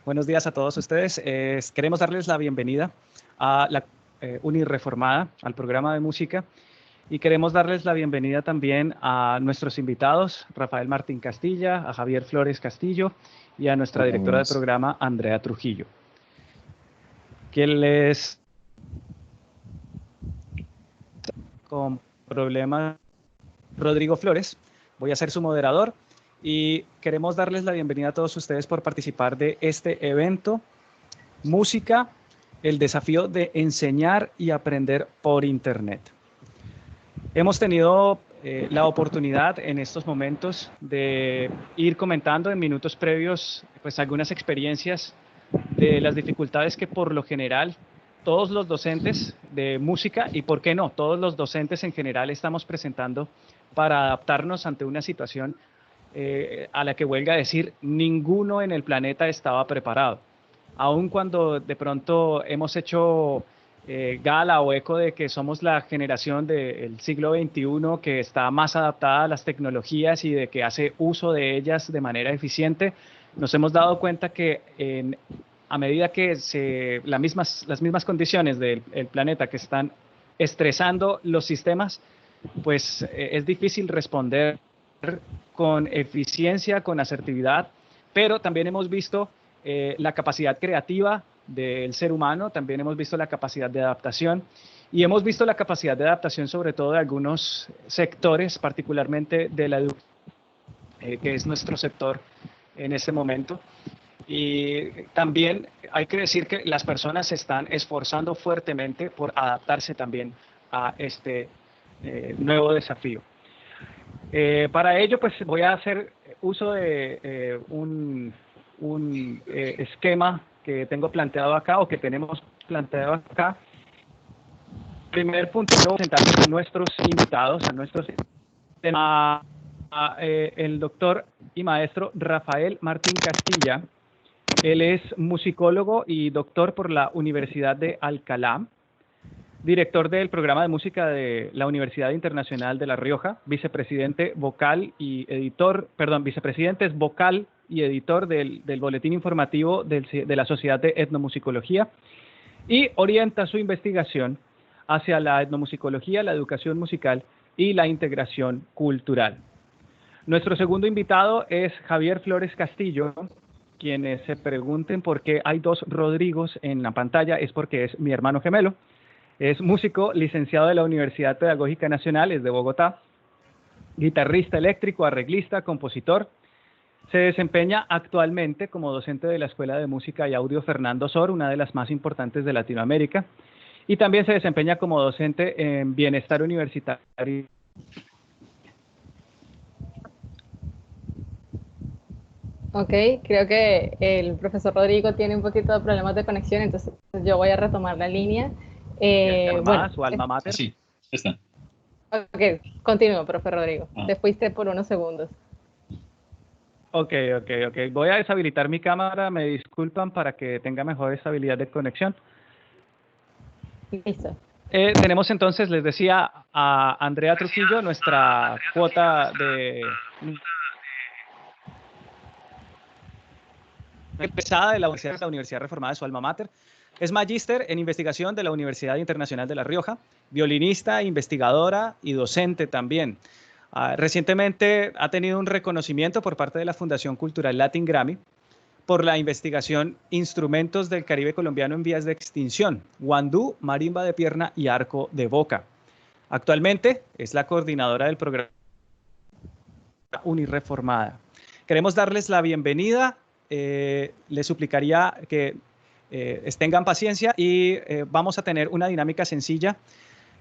Buenos días a todos ustedes. Queremos darles la bienvenida a la Unireformada, al programa de música, y queremos darles la bienvenida también a nuestros invitados, Rafael Martín Castilla, a Javier Flores Castillo y a nuestra directora de programa, Andrea Trujillo. Quien les con problemas, Rodrigo Flores. Voy a ser su moderador y queremos darles la bienvenida a todos ustedes por participar de este evento, Música, el desafío de enseñar y aprender por Internet. Hemos tenido la oportunidad en estos momentos de ir comentando en minutos previos pues algunas experiencias de las dificultades que por lo general todos los docentes de música y por qué no, todos los docentes en general estamos presentando para adaptarnos ante una situación a la que huelga decir ninguno en el planeta estaba preparado. Aun cuando de pronto hemos hecho gala o eco de que somos la generación del siglo XXI que está más adaptada a las tecnologías y de que hace uso de ellas de manera eficiente, nos hemos dado cuenta que a medida que las mismas condiciones del planeta que están estresando los sistemas, pues es difícil responder con eficiencia, con asertividad, pero también hemos visto la capacidad creativa del ser humano, también hemos visto la capacidad de adaptación y hemos visto la capacidad de adaptación sobre todo de algunos sectores, particularmente de la educación, que es nuestro sector en este momento. Y también hay que decir que las personas se están esforzando fuertemente por adaptarse también a este nuevo desafío. Para ello, pues voy a hacer uso de un esquema que tengo planteado acá o que tenemos planteado acá. Primer punto, quiero presentar a nuestros invitados, el doctor y maestro Rafael Martín Castilla. Él es musicólogo y doctor por la Universidad de Alcalá, director del programa de música de la Universidad Internacional de La Rioja, vicepresidente vocal y editor, vicepresidente es vocal y editor del boletín informativo de la Sociedad de Etnomusicología y orienta su investigación hacia la etnomusicología, la educación musical y la integración cultural. Nuestro segundo invitado es Javier Flores Castillo. Quienes se pregunten por qué hay dos Rodrigos en la pantalla es porque es mi hermano gemelo. Es músico, licenciado de la Universidad Pedagógica Nacional, es de Bogotá, guitarrista eléctrico, arreglista, compositor. Se desempeña actualmente como docente de la Escuela de Música y Audio Fernando Sor, una de las más importantes de Latinoamérica, y también se desempeña como docente en Bienestar Universitario. Ok, creo que el profesor Rodrigo tiene un poquito de problemas de conexión, entonces yo voy a retomar la línea. Su alma mater. Sí, está. Ok, continúo, profe Rodrigo. Te fuiste por unos segundos. Ok. Voy a deshabilitar mi cámara, me disculpan para que tenga mejor estabilidad de conexión. Listo. Tenemos entonces, les decía, a Andrea Trujillo, nuestra cuota de empezada de la Universidad Reformada de su alma mater. Es magíster en investigación de la Universidad Internacional de La Rioja, violinista, investigadora y docente también. Recientemente ha tenido un reconocimiento por parte de la Fundación Cultural Latin Grammy por la investigación Instrumentos del Caribe colombiano en vías de extinción, guandú, marimba de pierna y arco de boca. Actualmente es la coordinadora del programa Unireformada. Queremos darles la bienvenida. Les suplicaría que tengan paciencia y vamos a tener una dinámica sencilla.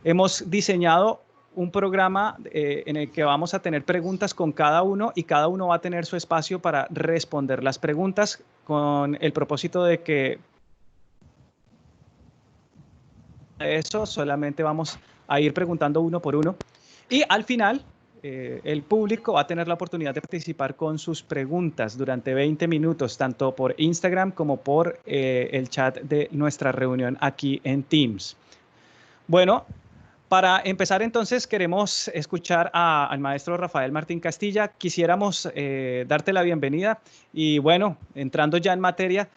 Hemos diseñado un programa en el que vamos a tener preguntas con cada uno y cada uno va a tener su espacio para responder las preguntas con el propósito de que eso solamente vamos a ir preguntando uno por uno y al final el público va a tener la oportunidad de participar con sus preguntas durante 20 minutos, tanto por Instagram como por el chat de nuestra reunión aquí en Teams. Bueno, para empezar entonces queremos escuchar al maestro Rafael Martín Castilla. Quisiéramos darte la bienvenida y bueno, entrando ya en materia,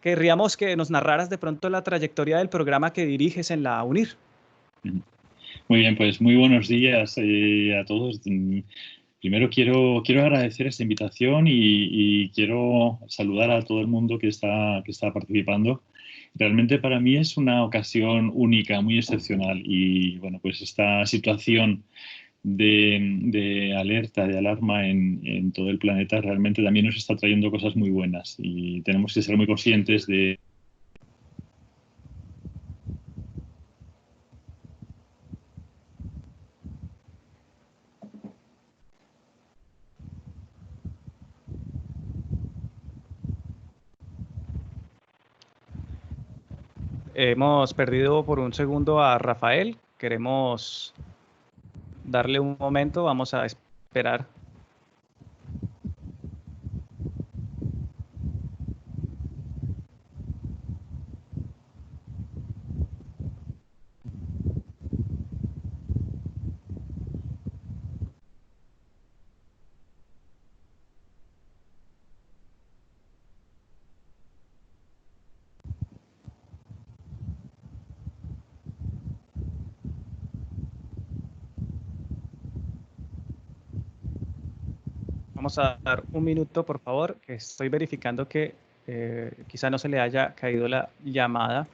querríamos que nos narraras de pronto la trayectoria del programa que diriges en la UNIR. Muy bien, pues muy buenos días a todos. Primero quiero agradecer esta invitación y quiero saludar a todo el mundo que está participando. Realmente para mí es una ocasión única, muy excepcional y bueno, pues esta situación de alerta, de alarma en todo el planeta realmente también nos está trayendo cosas muy buenas y tenemos que ser muy conscientes de Hemos perdido por un segundo a Rafael. Queremos darle un momento. Vamos a esperar. Vamos a dar un minuto, por favor, que estoy verificando que quizá no se le haya caído la llamada.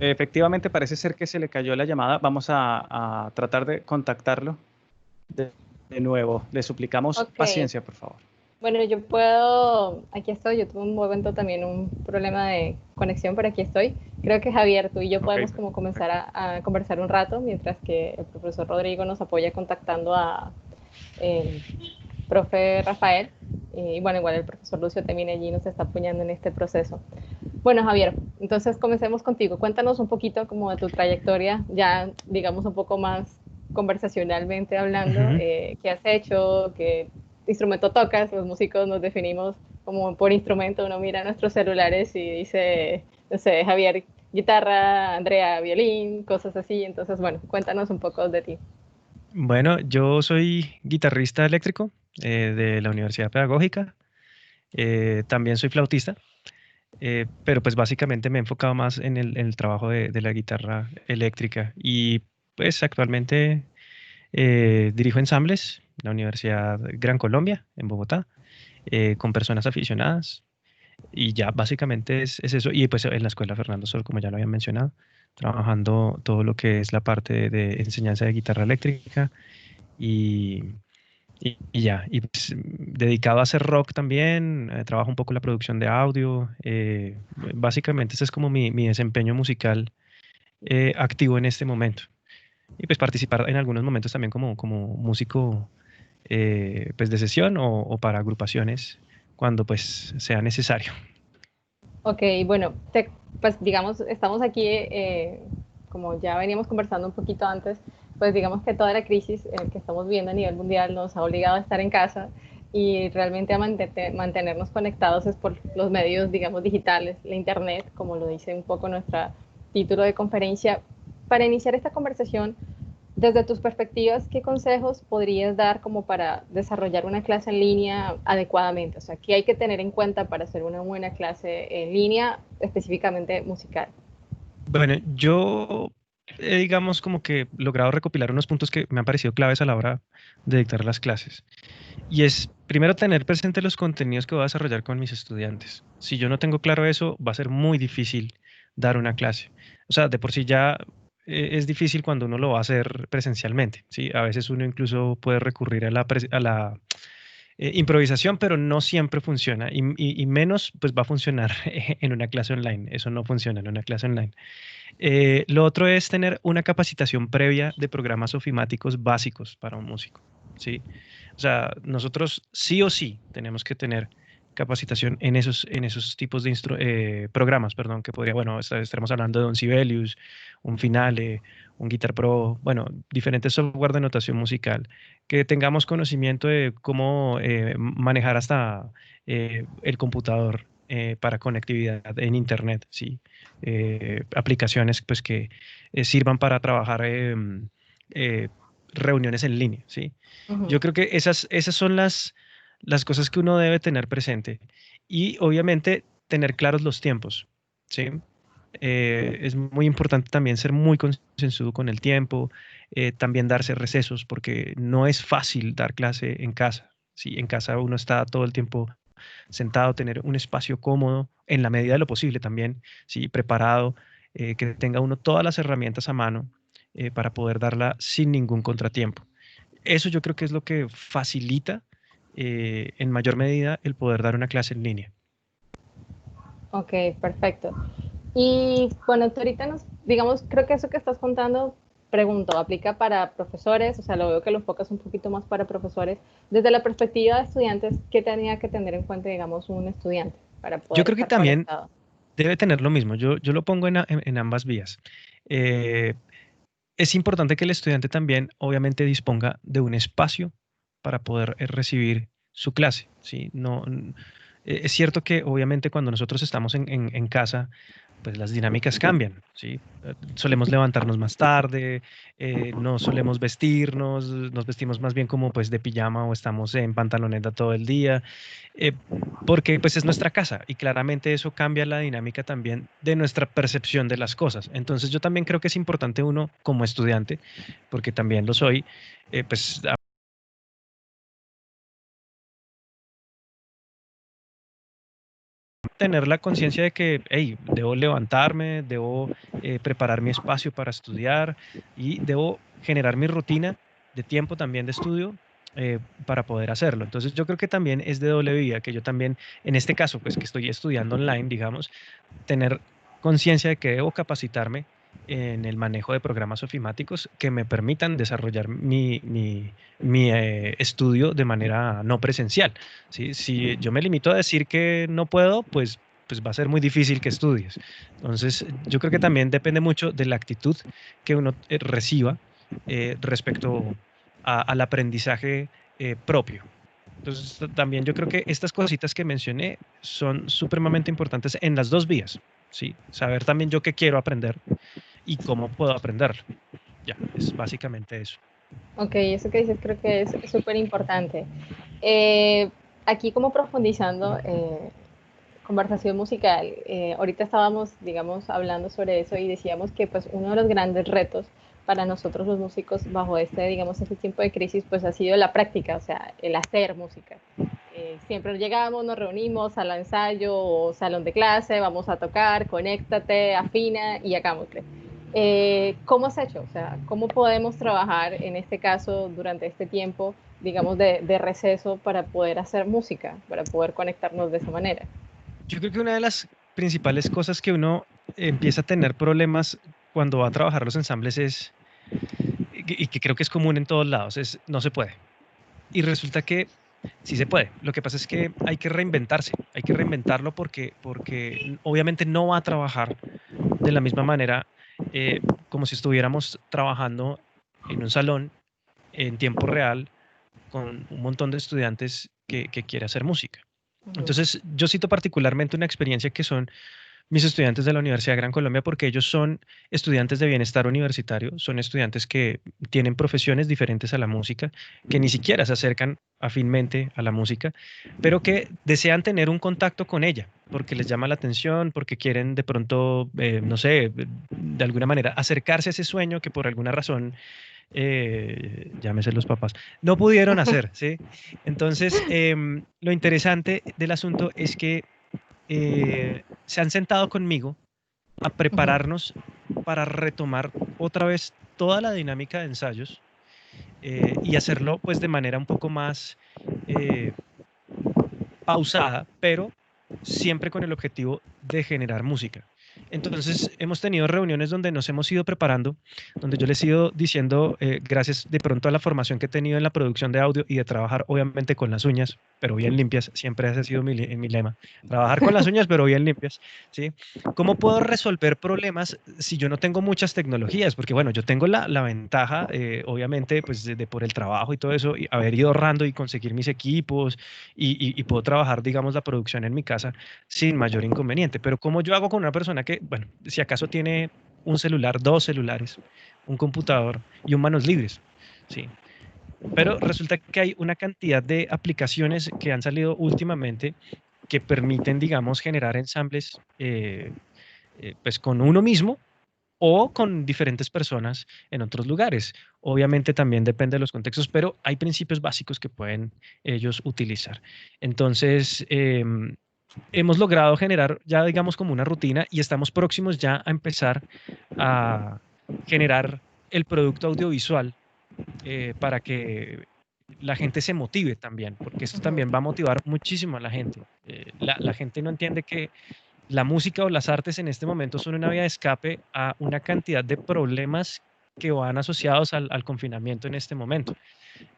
Efectivamente, parece ser que se le cayó la llamada. Vamos a tratar de contactarlo de nuevo. Le suplicamos paciencia, por favor. Bueno, yo puedo, aquí estoy, yo tuve un momento también un problema de conexión, pero aquí estoy. Creo que Javier, tú y yo podemos como comenzar a conversar un rato, mientras que el profesor Rodrigo nos apoya contactando a el profe Rafael. Y bueno, igual el profesor Lucio también allí nos está apoyando en este proceso. Bueno, Javier, entonces comencemos contigo. Cuéntanos un poquito como de tu trayectoria, ya digamos un poco más conversacionalmente hablando, qué has hecho, qué instrumento tocas. Los músicos nos definimos como por instrumento, uno mira nuestros celulares y dice, no sé, Javier, guitarra, Andrea, violín, cosas así. Entonces, bueno, cuéntanos un poco de ti. Bueno, yo soy guitarrista eléctrico de la Universidad Pedagógica. También soy flautista, pero pues básicamente me he enfocado más en el trabajo de la guitarra eléctrica. Y pues actualmente dirijo ensambles en la Universidad Gran Colombia, en Bogotá, con personas aficionadas. Y ya básicamente es eso. Y pues en la Escuela Fernando Sol, como ya lo había mencionado, trabajando todo lo que es la parte de enseñanza de guitarra eléctrica y, y ya. Y pues, dedicado a hacer rock también, trabajo un poco en la producción de audio. Básicamente ese es como mi desempeño musical activo en este momento. Y pues participar en algunos momentos también como músico pues de sesión o para agrupaciones cuando pues sea necesario. Ok, bueno, pues digamos, estamos aquí, como ya veníamos conversando un poquito antes, pues digamos que toda la crisis que estamos viendo a nivel mundial nos ha obligado a estar en casa y realmente a mantenernos conectados es por los medios, digamos, digitales, la internet, como lo dice un poco nuestro título de conferencia. Para iniciar esta conversación, desde tus perspectivas, ¿qué consejos podrías dar como para desarrollar una clase en línea adecuadamente? O sea, ¿qué hay que tener en cuenta para hacer una buena clase en línea, específicamente musical? Bueno, yo digamos como que he logrado recopilar unos puntos que me han parecido claves a la hora de dictar las clases. Y es, primero, tener presente los contenidos que voy a desarrollar con mis estudiantes. Si yo no tengo claro eso, va a ser muy difícil dar una clase. O sea, de por sí ya es difícil cuando uno lo va a hacer presencialmente, ¿sí? A veces uno incluso puede recurrir a la improvisación, pero no siempre funciona. Y menos, pues va a funcionar en una clase online. Eso no funciona en una clase online. Lo otro es tener una capacitación previa de programas ofimáticos básicos para un músico, ¿sí? O sea, nosotros sí o sí tenemos que tener capacitación en esos tipos de programas, perdón, que podría, bueno, estaremos hablando de un Sibelius, un Finale, un Guitar Pro, bueno, diferentes software de notación musical, que tengamos conocimiento de cómo manejar hasta el computador para conectividad en Internet, ¿sí? Aplicaciones pues, que sirvan para trabajar eh, reuniones en línea, ¿sí? Yo creo que esas son las cosas que uno debe tener presente y obviamente tener claros los tiempos, ¿sí? Es muy importante también ser muy concienzudo con el tiempo, también darse recesos porque no es fácil dar clase en casa, ¿sí? En casa uno está todo el tiempo sentado, tener un espacio cómodo, en la medida de lo posible también, ¿sí? Preparado, que tenga uno todas las herramientas a mano para poder darla sin ningún contratiempo. Eso yo creo que es lo que facilita en mayor medida el poder dar una clase en línea. Ok, perfecto. Y bueno, tú ahorita digamos, creo que eso que estás contando, pregunto, ¿aplica para profesores? O sea, lo veo que lo enfocas un poquito más para profesores. Desde la perspectiva de estudiantes, ¿qué tenía que tener en cuenta, digamos, un estudiante para Yo poder creo que estar también conectado? debe tener lo mismo. Yo lo pongo en ambas vías. Eh, es importante que el estudiante también, obviamente, disponga de un espacio para poder recibir su clase, ¿sí? No, es cierto que, obviamente, cuando nosotros estamos en casa, pues las dinámicas cambian, ¿sí? Solemos levantarnos más tarde, no solemos vestirnos, nos vestimos más bien como pues de pijama o estamos en pantaloneta todo el día, eh, porque pues es nuestra casa y claramente eso cambia la dinámica también de nuestra percepción de las cosas. Entonces yo también creo que es importante uno como estudiante, porque también lo soy, pues tener la conciencia de que, hey, debo levantarme, debo preparar mi espacio para estudiar y debo generar mi rutina de tiempo también de estudio para poder hacerlo. Entonces yo creo que también es de doble vía, que yo también, en este caso, pues que estoy estudiando online, digamos, tener conciencia de que debo capacitarme en el manejo de programas ofimáticos que me permitan desarrollar mi estudio de manera no presencial. ¿Sí? Si yo me limito a decir que no puedo, pues va a ser muy difícil que estudies. Entonces, yo creo que también depende mucho de la actitud que uno reciba respecto al aprendizaje propio. Entonces, también yo creo que estas cositas que mencioné son supremamente importantes en las dos vías, ¿sí? Saber también yo qué quiero aprender y cómo puedo aprenderlo. Ya, es básicamente eso. Ok, eso que dices creo que es súper importante. Eh, aquí como profundizando, conversación musical. Ahorita estábamos, digamos, hablando sobre eso y decíamos que pues uno de los grandes retos para nosotros los músicos bajo digamos, este tiempo de crisis, pues ha sido la práctica, o sea, el hacer música. Siempre llegamos, nos reunimos al ensayo o salón de clase, vamos a tocar, conéctate, afina y hagámosle. ¿Cómo has hecho? O sea, ¿cómo podemos trabajar en este caso durante este tiempo, digamos, de receso para poder hacer música, para poder conectarnos de esa manera? Yo creo que una de las principales cosas que uno empieza a tener problemas cuando va a trabajar los ensambles es, y que creo que es común en todos lados, es no se puede. Y resulta que sí se puede. Lo que pasa es que hay que reinventarse, hay que reinventarlo porque obviamente no va a trabajar de la misma manera como si estuviéramos trabajando en un salón en tiempo real con un montón de estudiantes que quiere hacer música. Ujú. Entonces, yo cito particularmente una experiencia que son mis estudiantes de la Universidad de Gran Colombia, porque ellos son estudiantes de bienestar universitario, son estudiantes que tienen profesiones diferentes a la música, que ni siquiera se acercan afínmente a la música, pero que desean tener un contacto con ella, porque les llama la atención, porque quieren de pronto, no sé, de alguna manera acercarse a ese sueño que por alguna razón, llámese los papás, no pudieron hacer, ¿sí? Entonces, lo interesante del asunto es que se han sentado conmigo a Ujú. prepararnos para retomar otra vez toda la dinámica de ensayos y hacerlo pues de manera un poco más eh, pausada, pero siempre con el objetivo de generar música. Entonces, hemos tenido reuniones donde nos hemos ido preparando, donde yo les he ido diciendo, gracias de pronto a la formación que he tenido en la producción de audio y de trabajar obviamente con las uñas, pero bien limpias, siempre ese ha sido mi lema, trabajar con las uñas, pero bien limpias, ¿sí? ¿Cómo puedo resolver problemas si yo no tengo muchas tecnologías? Porque bueno, yo tengo la ventaja, obviamente, pues de por el trabajo y todo eso, y haber ido ahorrando y conseguir mis equipos y puedo trabajar, digamos, la producción en mi casa sin mayor inconveniente. Pero ¿cómo yo hago con una persona que, bueno, si acaso tiene un celular, dos celulares, un computador y un manos libres? Sí. Pero resulta que hay una cantidad de aplicaciones que han salido últimamente que permiten, digamos, generar ensambles pues con uno mismo o con diferentes personas en otros lugares. Obviamente también depende de los contextos, pero hay principios básicos que pueden ellos utilizar. Entonces, hemos logrado generar ya, digamos, como una rutina y estamos próximos ya a empezar a generar el producto audiovisual para que la gente se motive también, porque esto también va a motivar muchísimo a la gente. La gente no entiende que la música o las artes en este momento son una vía de escape a una cantidad de problemas que van asociados al confinamiento en este momento. Ok.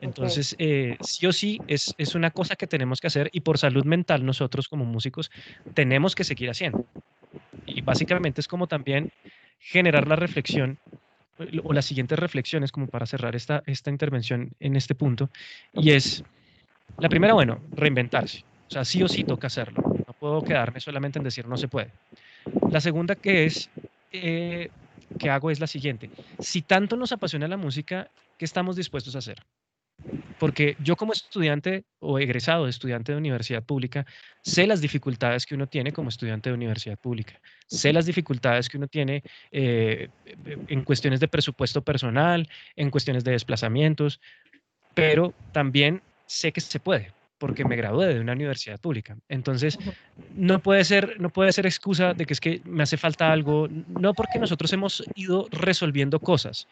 Entonces, sí o sí, es una cosa que tenemos que hacer y por salud mental nosotros como músicos tenemos que seguir haciendo. Y básicamente es como también generar la reflexión o las siguientes reflexiones como para cerrar esta intervención en este punto. Y es, la primera, bueno, reinventarse. O sea, sí o sí toca hacerlo. No puedo quedarme solamente en decir no se puede. La segunda eh, que hago es la siguiente. Si tanto nos apasiona la música, ¿qué estamos dispuestos a hacer? Porque yo como estudiante o egresado de estudiante de universidad pública, sé las dificultades que uno tiene como estudiante de universidad pública, sé las dificultades que uno tiene en cuestiones de presupuesto personal, en cuestiones de desplazamientos, pero también sé que se puede, porque me gradué de una universidad pública. Entonces, Ujú. no puede ser excusa de que es que me hace falta algo, no porque nosotros hemos ido resolviendo cosas,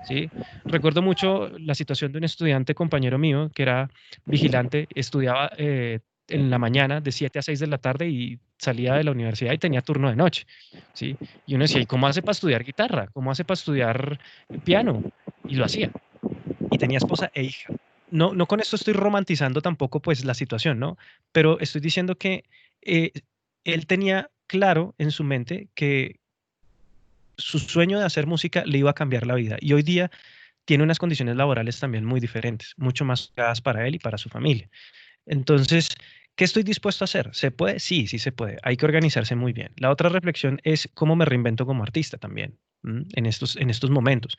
¿sí? Recuerdo mucho la situación de un estudiante compañero mío que era vigilante, estudiaba en la mañana de 7 a 6 de la tarde y salía de la universidad y tenía turno de noche, ¿sí? Y uno decía, ¿y cómo hace para estudiar guitarra? ¿Cómo hace para estudiar piano? Y lo hacía. Y tenía esposa e hija. No con esto estoy romantizando tampoco pues la situación, ¿no? Pero estoy diciendo que eh, él tenía claro en su mente que su sueño de hacer música le iba a cambiar la vida y hoy día tiene unas condiciones laborales también muy diferentes, mucho más dadas para él y para su familia. Entonces, ¿qué estoy dispuesto a hacer? ¿Se puede? Sí, sí se puede. Hay que organizarse muy bien. La otra reflexión es cómo me reinvento como artista también, en estos momentos.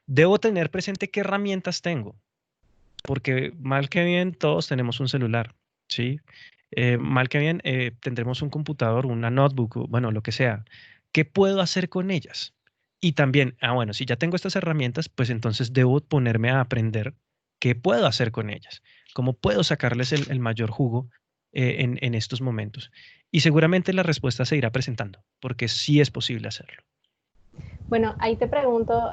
Debo tener presente qué herramientas tengo, porque mal que bien todos tenemos un celular, ¿sí? Mal que bien tendremos un computador, una notebook, o, bueno, lo que sea. ¿Qué puedo hacer con ellas? Y también, bueno, si ya tengo estas herramientas, pues entonces debo ponerme a aprender qué puedo hacer con ellas, cómo puedo sacarles el mayor jugo en estos momentos. Y seguramente la respuesta se irá presentando, porque sí es posible hacerlo. Bueno, ahí te pregunto,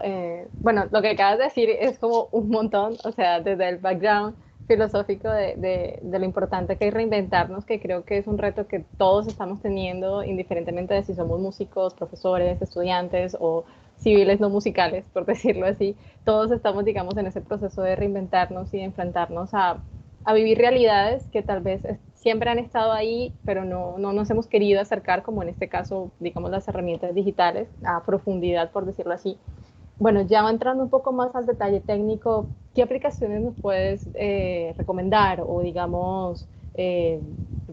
bueno, lo que acabas de decir es como un montón, o sea, desde el background filosófico de lo importante que es reinventarnos, que creo que es un reto que todos estamos teniendo, indiferentemente de si somos músicos, profesores, estudiantes o civiles no musicales, por decirlo así, todos estamos, digamos, en ese proceso de reinventarnos y de enfrentarnos a vivir realidades que tal vez siempre han estado ahí, pero no nos hemos querido acercar, como en este caso, digamos, las herramientas digitales, a profundidad, por decirlo así. Bueno, ya entrando un poco más al detalle técnico, ¿qué aplicaciones nos puedes recomendar o, digamos,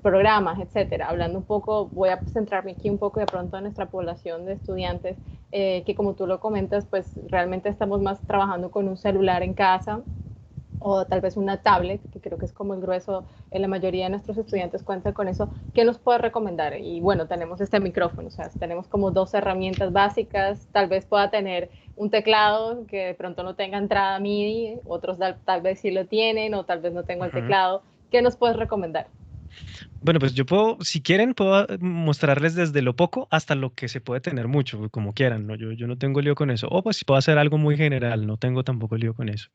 programas, etcétera? Hablando un poco, voy a centrarme aquí un poco de pronto en nuestra población de estudiantes, que como tú lo comentas, pues realmente estamos más trabajando con un celular en casa o tal vez una tablet, que creo que es como el grueso, en la mayoría de nuestros estudiantes cuentan con eso. ¿Qué nos puede recomendar? Y bueno, tenemos este micrófono, o sea, tenemos como dos herramientas básicas, tal vez pueda tener un teclado que de pronto no tenga entrada MIDI, otros tal vez sí lo tienen, o tal vez no tengo el Ujú. teclado. ¿Qué nos puedes recomendar? Bueno, pues yo puedo, si quieren, puedo mostrarles desde lo poco hasta lo que se puede tener mucho, como quieran, ¿no? Yo no tengo lío con eso. O pues puedo hacer algo muy general, no tengo tampoco lío con eso.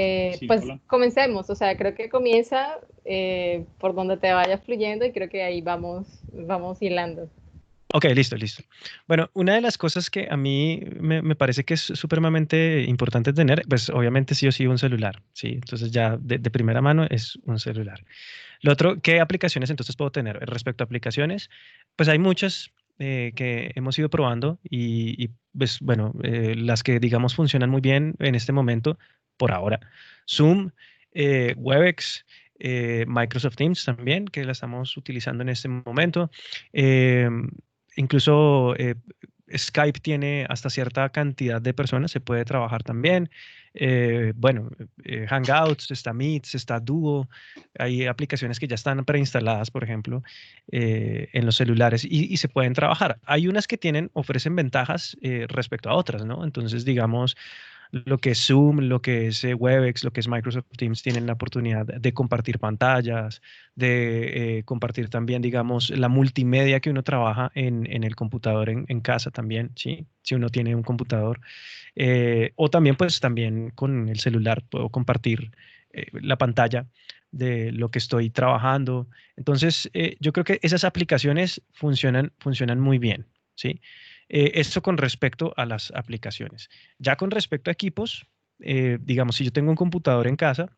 Sí, Pues hola. comencemos, o sea, creo que comienza por donde te vaya fluyendo y creo que ahí vamos hilando. Ok, listo, listo. Bueno, una de las cosas que a mí me parece que es supremamente importante tener, pues obviamente sí o sí un celular, ¿sí? Entonces ya de primera mano es un celular. Lo otro, ¿qué aplicaciones entonces puedo tener? Respecto a aplicaciones, pues hay muchas que hemos ido probando pues bueno, las que digamos funcionan muy bien en este momento, por ahora. Zoom, Webex, Microsoft Teams también, que la estamos utilizando en este momento. Eh, incluso Skype tiene hasta cierta cantidad de personas, se puede trabajar también. Bueno, Hangouts, está Meet, está Duo. Hay aplicaciones que ya están preinstaladas, por ejemplo, en los celulares y se pueden trabajar. Hay unas que ofrecen ventajas respecto a otras, ¿no? Entonces, digamos, lo que es Zoom, lo que es Webex, lo que es Microsoft Teams, tienen la oportunidad de compartir pantallas, de compartir también, digamos, la multimedia que uno trabaja en el computador en casa también, ¿sí? Si uno tiene un computador. O también, pues, también con el celular puedo compartir la pantalla de lo que estoy trabajando. Entonces, yo creo que esas aplicaciones funcionan muy bien, ¿sí? Esto con respecto a las aplicaciones. Ya con respecto a equipos, digamos, si yo tengo un computador en casa,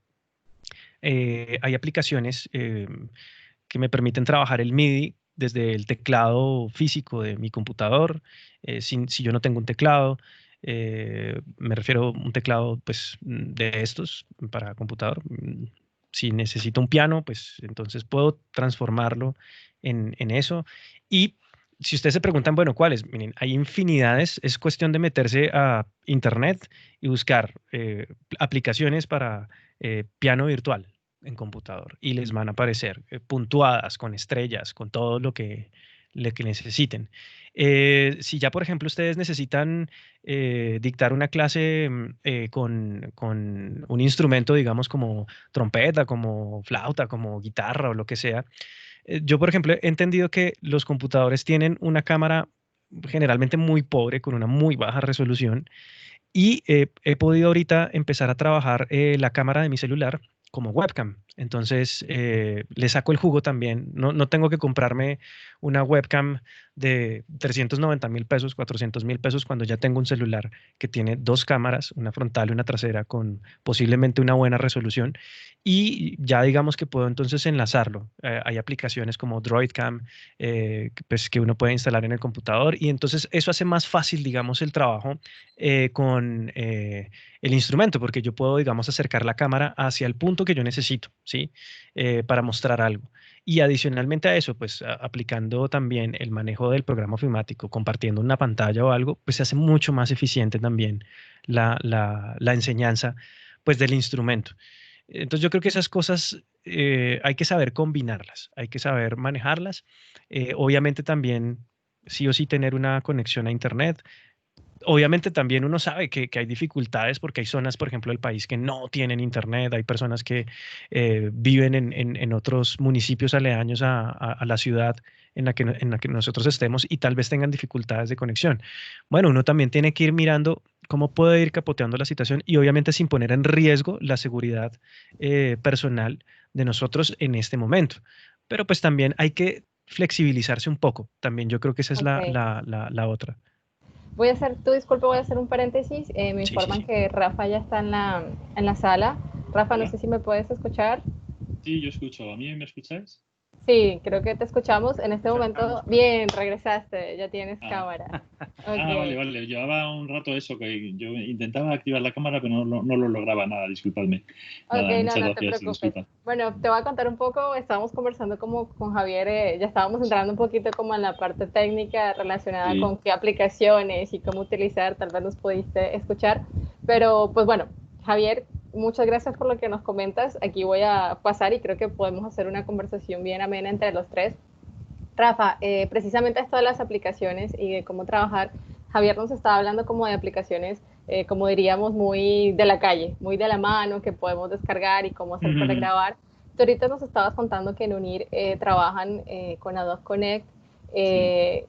hay aplicaciones que me permiten trabajar el MIDI desde el teclado físico de mi computador, si yo no tengo un teclado. Me refiero a un teclado pues, de estos para computador. Si necesito un piano, pues entonces puedo transformarlo en eso. Y si ustedes se preguntan, bueno, ¿cuáles? Miren, hay infinidades, es cuestión de meterse a internet y buscar aplicaciones para piano virtual en computador y les van a aparecer puntuadas con estrellas, con todo lo que necesiten. Si ya, por ejemplo, ustedes necesitan dictar una clase con un instrumento, digamos, como trompeta, como flauta, como guitarra o lo que sea, yo, por ejemplo, he entendido que los computadores tienen una cámara generalmente muy pobre, con una muy baja resolución, y he podido ahorita empezar a trabajar la cámara de mi celular como webcam. Entonces, le saco el jugo también. No tengo que comprarme una webcam de 390.000 pesos, 400.000 pesos, cuando ya tengo un celular que tiene dos cámaras, una frontal y una trasera, con posiblemente una buena resolución. Y ya digamos que puedo entonces enlazarlo. Hay aplicaciones como DroidCam, pues, que uno puede instalar en el computador. Y entonces eso hace más fácil, digamos, el trabajo con el instrumento, porque yo puedo, digamos, acercar la cámara hacia el punto que yo necesito, ¿sí? Para mostrar algo. Y adicionalmente a eso, pues aplicando también el manejo del programa ofimático, compartiendo una pantalla o algo, pues se hace mucho más eficiente también la enseñanza, pues, del instrumento. Entonces yo creo que esas cosas hay que saber combinarlas, hay que saber manejarlas. Obviamente también sí o sí tener una conexión a Internet. Obviamente también uno sabe que hay dificultades porque hay zonas, por ejemplo, del país que no tienen internet, hay personas que viven en otros municipios aledaños a la ciudad en la que nosotros estemos y tal vez tengan dificultades de conexión. Bueno, uno también tiene que ir mirando cómo puede ir capoteando la situación y obviamente sin poner en riesgo la seguridad personal de nosotros en este momento. Pero pues también hay que flexibilizarse un poco. También yo creo que esa es Ok. la otra. Voy a hacer, tu disculpa, voy a hacer un paréntesis. Me Sí, sí, informan sí. que Rafa ya está en la sala. Rafa, no Hola. sé si me puedes escuchar. Sí, yo escucho. ¿A mí me escucháis? Sí, creo que te escuchamos. En este momento, bien, regresaste, ya tienes Ah, cámara. vale, Ok, vale. Llevaba un rato eso, que yo intentaba activar la cámara, pero no lo lograba. Nada, disculpadme. ok, Nada, no, muchas no te gracias, preocupes. disculpa. Bueno, te voy a contar un poco, estábamos conversando como con Javier, ya estábamos entrando un poquito como en la parte técnica relacionada Sí, con qué aplicaciones y cómo utilizar, tal vez nos pudiste escuchar, pero pues bueno, Javier, muchas gracias por lo que nos comentas. Aquí voy a pasar y creo que podemos hacer una conversación bien amena entre los tres. Rafa, precisamente esto de las aplicaciones y de cómo trabajar, Javier nos estaba hablando como de aplicaciones, como diríamos, muy de la calle, muy de la mano, que podemos descargar y cómo hacer para Ujú. grabar. Tú ahorita nos estabas contando que en UNIR trabajan con Adobe Connect. Sí, Eh,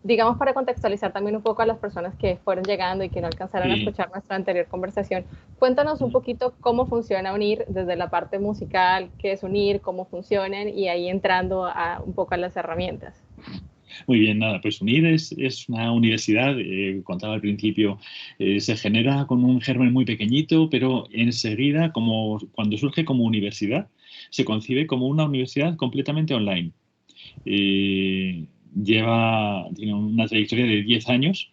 digamos, para contextualizar también un poco a las personas que fueron llegando y que no alcanzaron a sí. escuchar nuestra anterior conversación, cuéntanos un Ujú. poquito cómo funciona UNIR desde la parte musical, qué es UNIR, cómo funcionan y ahí entrando a un poco a las herramientas. Muy bien, nada, pues UNIR es una universidad, contaba al principio, se genera con un germen muy pequeñito, pero enseguida, como cuando surge como universidad, se concibe como una universidad completamente online. Tiene una trayectoria de 10 años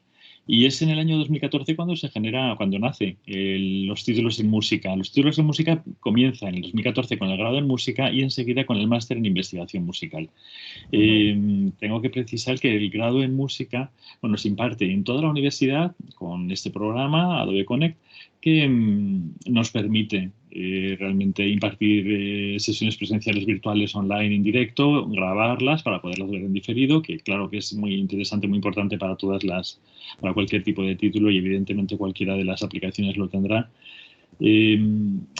y es en el año 2014 cuando nace los títulos en música. Los títulos en música comienzan en el 2014 con el grado en música y enseguida con el máster en investigación musical. Tengo que precisar que el grado en música, bueno, se imparte en toda la universidad con este programa, Adobe Connect, que nos permite realmente impartir sesiones presenciales virtuales online en directo, grabarlas para poderlas ver en diferido, que claro que es muy interesante, muy importante para para cualquier tipo de título y evidentemente cualquiera de las aplicaciones lo tendrá.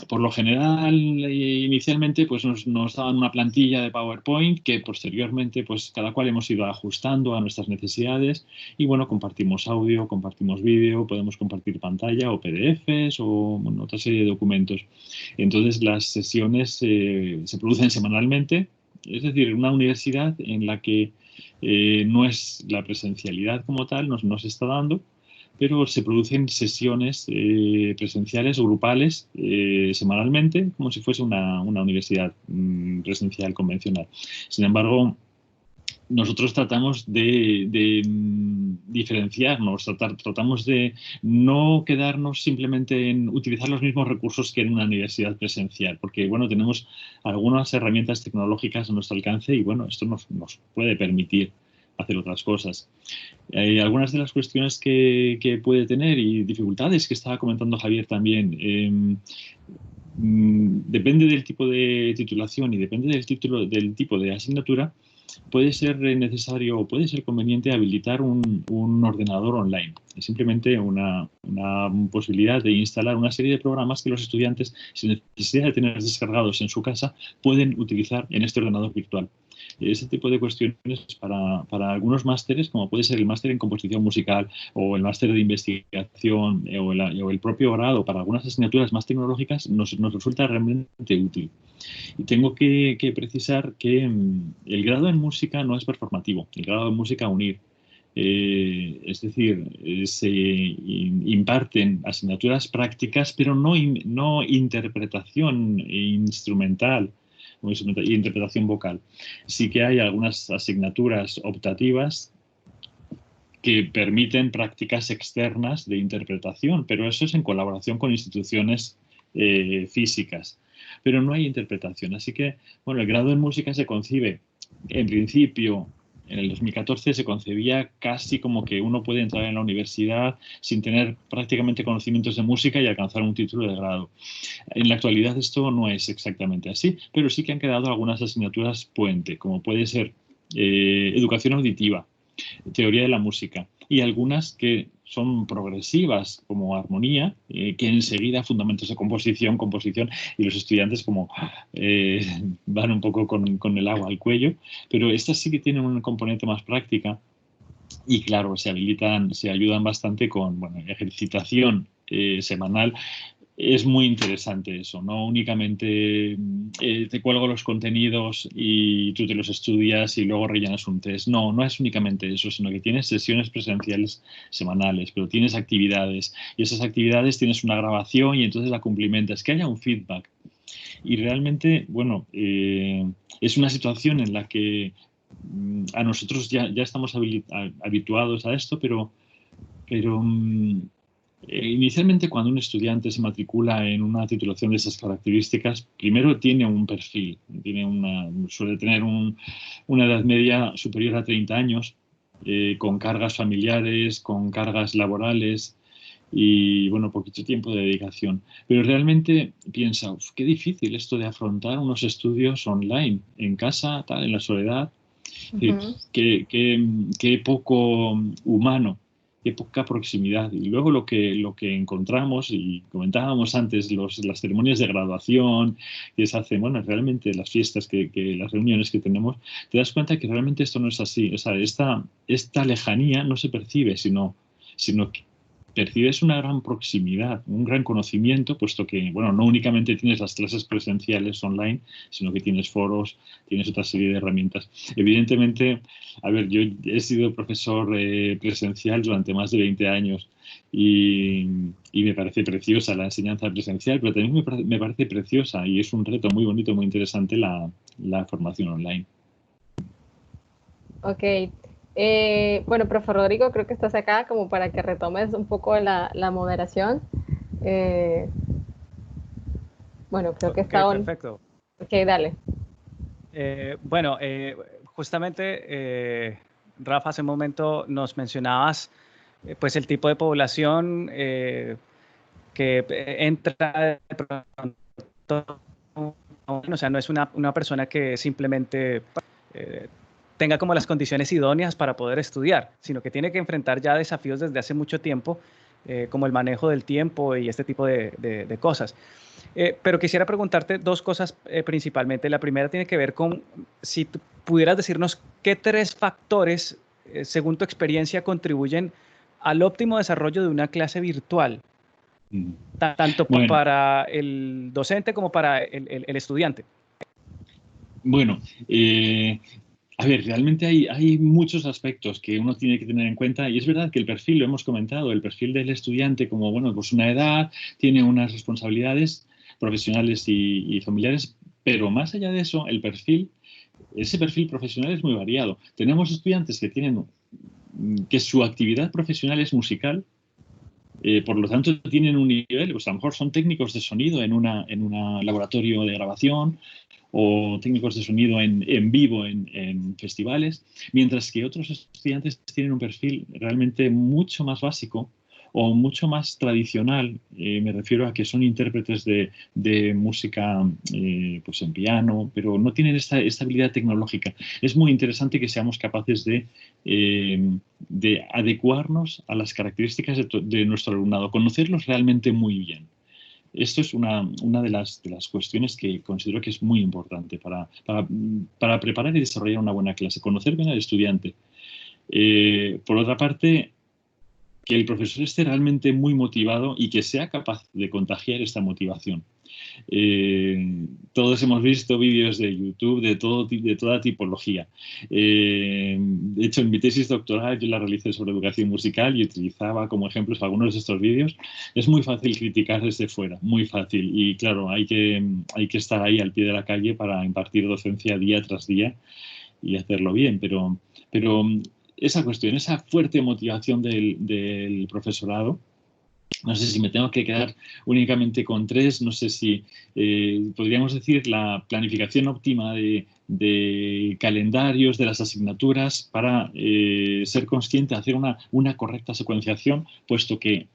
Por lo general, inicialmente pues nos daban una plantilla de PowerPoint que posteriormente pues cada cual hemos ido ajustando a nuestras necesidades y bueno, compartimos audio, compartimos vídeo, podemos compartir pantalla o PDFs o bueno, otra serie de documentos. Entonces las sesiones se producen semanalmente, es decir, una universidad en la que no es la presencialidad como tal, nos está dando, pero se producen sesiones presenciales o grupales semanalmente, como si fuese una universidad presencial convencional. Sin embargo, nosotros tratamos de diferenciarnos, tratamos de no quedarnos simplemente en utilizar los mismos recursos que en una universidad presencial, porque bueno, tenemos algunas herramientas tecnológicas a nuestro alcance y bueno, esto nos puede permitir hacer otras cosas. Algunas de las cuestiones que puede tener y dificultades que estaba comentando Javier también, depende del tipo de titulación y depende del tipo de asignatura, puede ser necesario o puede ser conveniente habilitar un ordenador online. Es simplemente una posibilidad de instalar una serie de programas que los estudiantes, sin necesidad de tener descargados en su casa, pueden utilizar en este ordenador virtual. Ese tipo de cuestiones para algunos másteres, como puede ser el máster en composición musical o el máster de investigación o el propio grado, para algunas asignaturas más tecnológicas, nos resulta realmente útil. Y tengo que precisar que el grado en música no es performativo, el grado en música UNIR. Es decir, se imparten asignaturas prácticas, pero no interpretación instrumental y interpretación vocal. Sí que hay algunas asignaturas optativas que permiten prácticas externas de interpretación, pero eso es en colaboración con instituciones físicas. Pero no hay interpretación. Así que, bueno, el grado en música se concibe, en principio, en el 2014 se concebía casi como que uno puede entrar en la universidad sin tener prácticamente conocimientos de música y alcanzar un título de grado. En la actualidad esto no es exactamente así, pero sí que han quedado algunas asignaturas puente, como puede ser educación auditiva, teoría de la música, y algunas que son progresivas, como armonía, que enseguida fundamentos de composición, y los estudiantes como van un poco con el agua al cuello, pero estas sí que tienen un componente más práctica y claro, se ayudan bastante con ejercitación semanal. Es muy interesante eso, no únicamente te cuelgo los contenidos y tú te los estudias y luego rellenas un test. No, no es únicamente eso, sino que tienes sesiones presenciales semanales, pero tienes actividades y esas actividades tienes una grabación y entonces la cumplimentas, que haya un feedback. Y realmente, bueno, es una situación en la que a nosotros ya estamos habituados a esto, pero inicialmente, cuando un estudiante se matricula en una titulación de esas características, primero tiene un perfil, suele tener una edad media superior a 30 años, con cargas familiares, con cargas laborales y, bueno, poquito tiempo de dedicación. Pero realmente piensa, qué difícil esto de afrontar unos estudios online, en casa, tal, en la soledad. Uh-huh. Qué poco humano, qué poca proximidad. Y luego lo que encontramos, y comentábamos antes, las ceremonias de graduación que se hacen, bueno, realmente las fiestas, las reuniones que tenemos, te das cuenta que realmente esto no es así. O sea, esta lejanía no se percibe, sino que percibes una gran proximidad, un gran conocimiento, puesto que, bueno, no únicamente tienes las clases presenciales online, sino que tienes foros, tienes otra serie de herramientas. Evidentemente, a ver, yo he sido profesor presencial durante más de 20 años y me parece preciosa la enseñanza presencial, pero también me parece preciosa y es un reto muy bonito, muy interesante la formación online. Ok. Bueno, profe Rodrigo, creo que estás acá como para que retomes un poco la moderación. Bueno, creo que está... Perfecto. Ok, dale. Bueno, justamente, Rafa, hace un momento nos mencionabas pues el tipo de población que entra de pronto, o sea, no es una persona que simplemente tenga como las condiciones idóneas para poder estudiar, sino que tiene que enfrentar ya desafíos desde hace mucho tiempo, como el manejo del tiempo y este tipo de cosas. Pero quisiera preguntarte dos cosas principalmente. La primera tiene que ver con si tú pudieras decirnos qué 3 factores, según tu experiencia, contribuyen al óptimo desarrollo de una clase virtual, tanto para el docente como para el estudiante. Bueno, a ver, realmente hay muchos aspectos que uno tiene que tener en cuenta y es verdad que el perfil, lo hemos comentado, el perfil del estudiante como, bueno, pues una edad, tiene unas responsabilidades profesionales y familiares, pero más allá de eso, ese perfil profesional es muy variado. Tenemos estudiantes que su actividad profesional es musical, por lo tanto tienen un nivel, pues a lo mejor son técnicos de sonido en un laboratorio de grabación, o técnicos de sonido en vivo en festivales, mientras que otros estudiantes tienen un perfil realmente mucho más básico o mucho más tradicional. Me refiero a que son intérpretes de música pues en piano, pero no tienen esta habilidad tecnológica. Es muy interesante que seamos capaces de adecuarnos a las características de nuestro alumnado, conocerlos realmente muy bien. Esto es una de las cuestiones que considero que es muy importante para preparar y desarrollar una buena clase, conocer bien al estudiante. Por otra parte, que el profesor esté realmente muy motivado y que sea capaz de contagiar esta motivación. Todos hemos visto vídeos de YouTube de toda tipología. De hecho, en mi tesis doctoral yo la realicé sobre educación musical y utilizaba como ejemplos algunos de estos vídeos. Es muy fácil criticar desde fuera, muy fácil. Y claro, hay que estar ahí al pie de la calle para impartir docencia día tras día y hacerlo bien. Pero esa cuestión, esa fuerte motivación del profesorado, no sé si me tengo que quedar únicamente con 3, no sé si podríamos decir la planificación óptima de calendarios de las asignaturas para ser consciente de hacer una correcta secuenciación, puesto que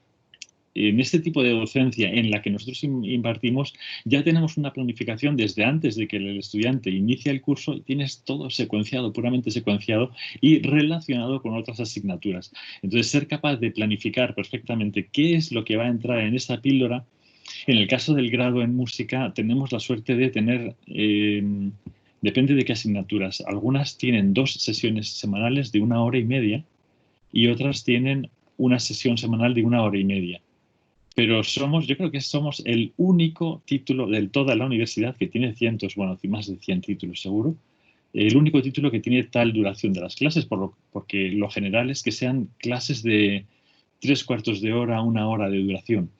en este tipo de docencia en la que nosotros impartimos ya tenemos una planificación desde antes de que el estudiante inicie el curso, tienes todo secuenciado, puramente secuenciado y relacionado con otras asignaturas. Entonces, ser capaz de planificar perfectamente qué es lo que va a entrar en esa píldora. En el caso del grado en música, tenemos la suerte de tener, depende de qué asignaturas, algunas tienen 2 sesiones semanales de 1 hora y media y otras tienen una sesión semanal de 1 hora y media. Pero yo creo que somos el único título de toda la universidad que tiene más de 100 títulos seguro, el único título que tiene tal duración de las clases, porque lo general es que sean clases de 3/4 de hora, 1 hora de duración.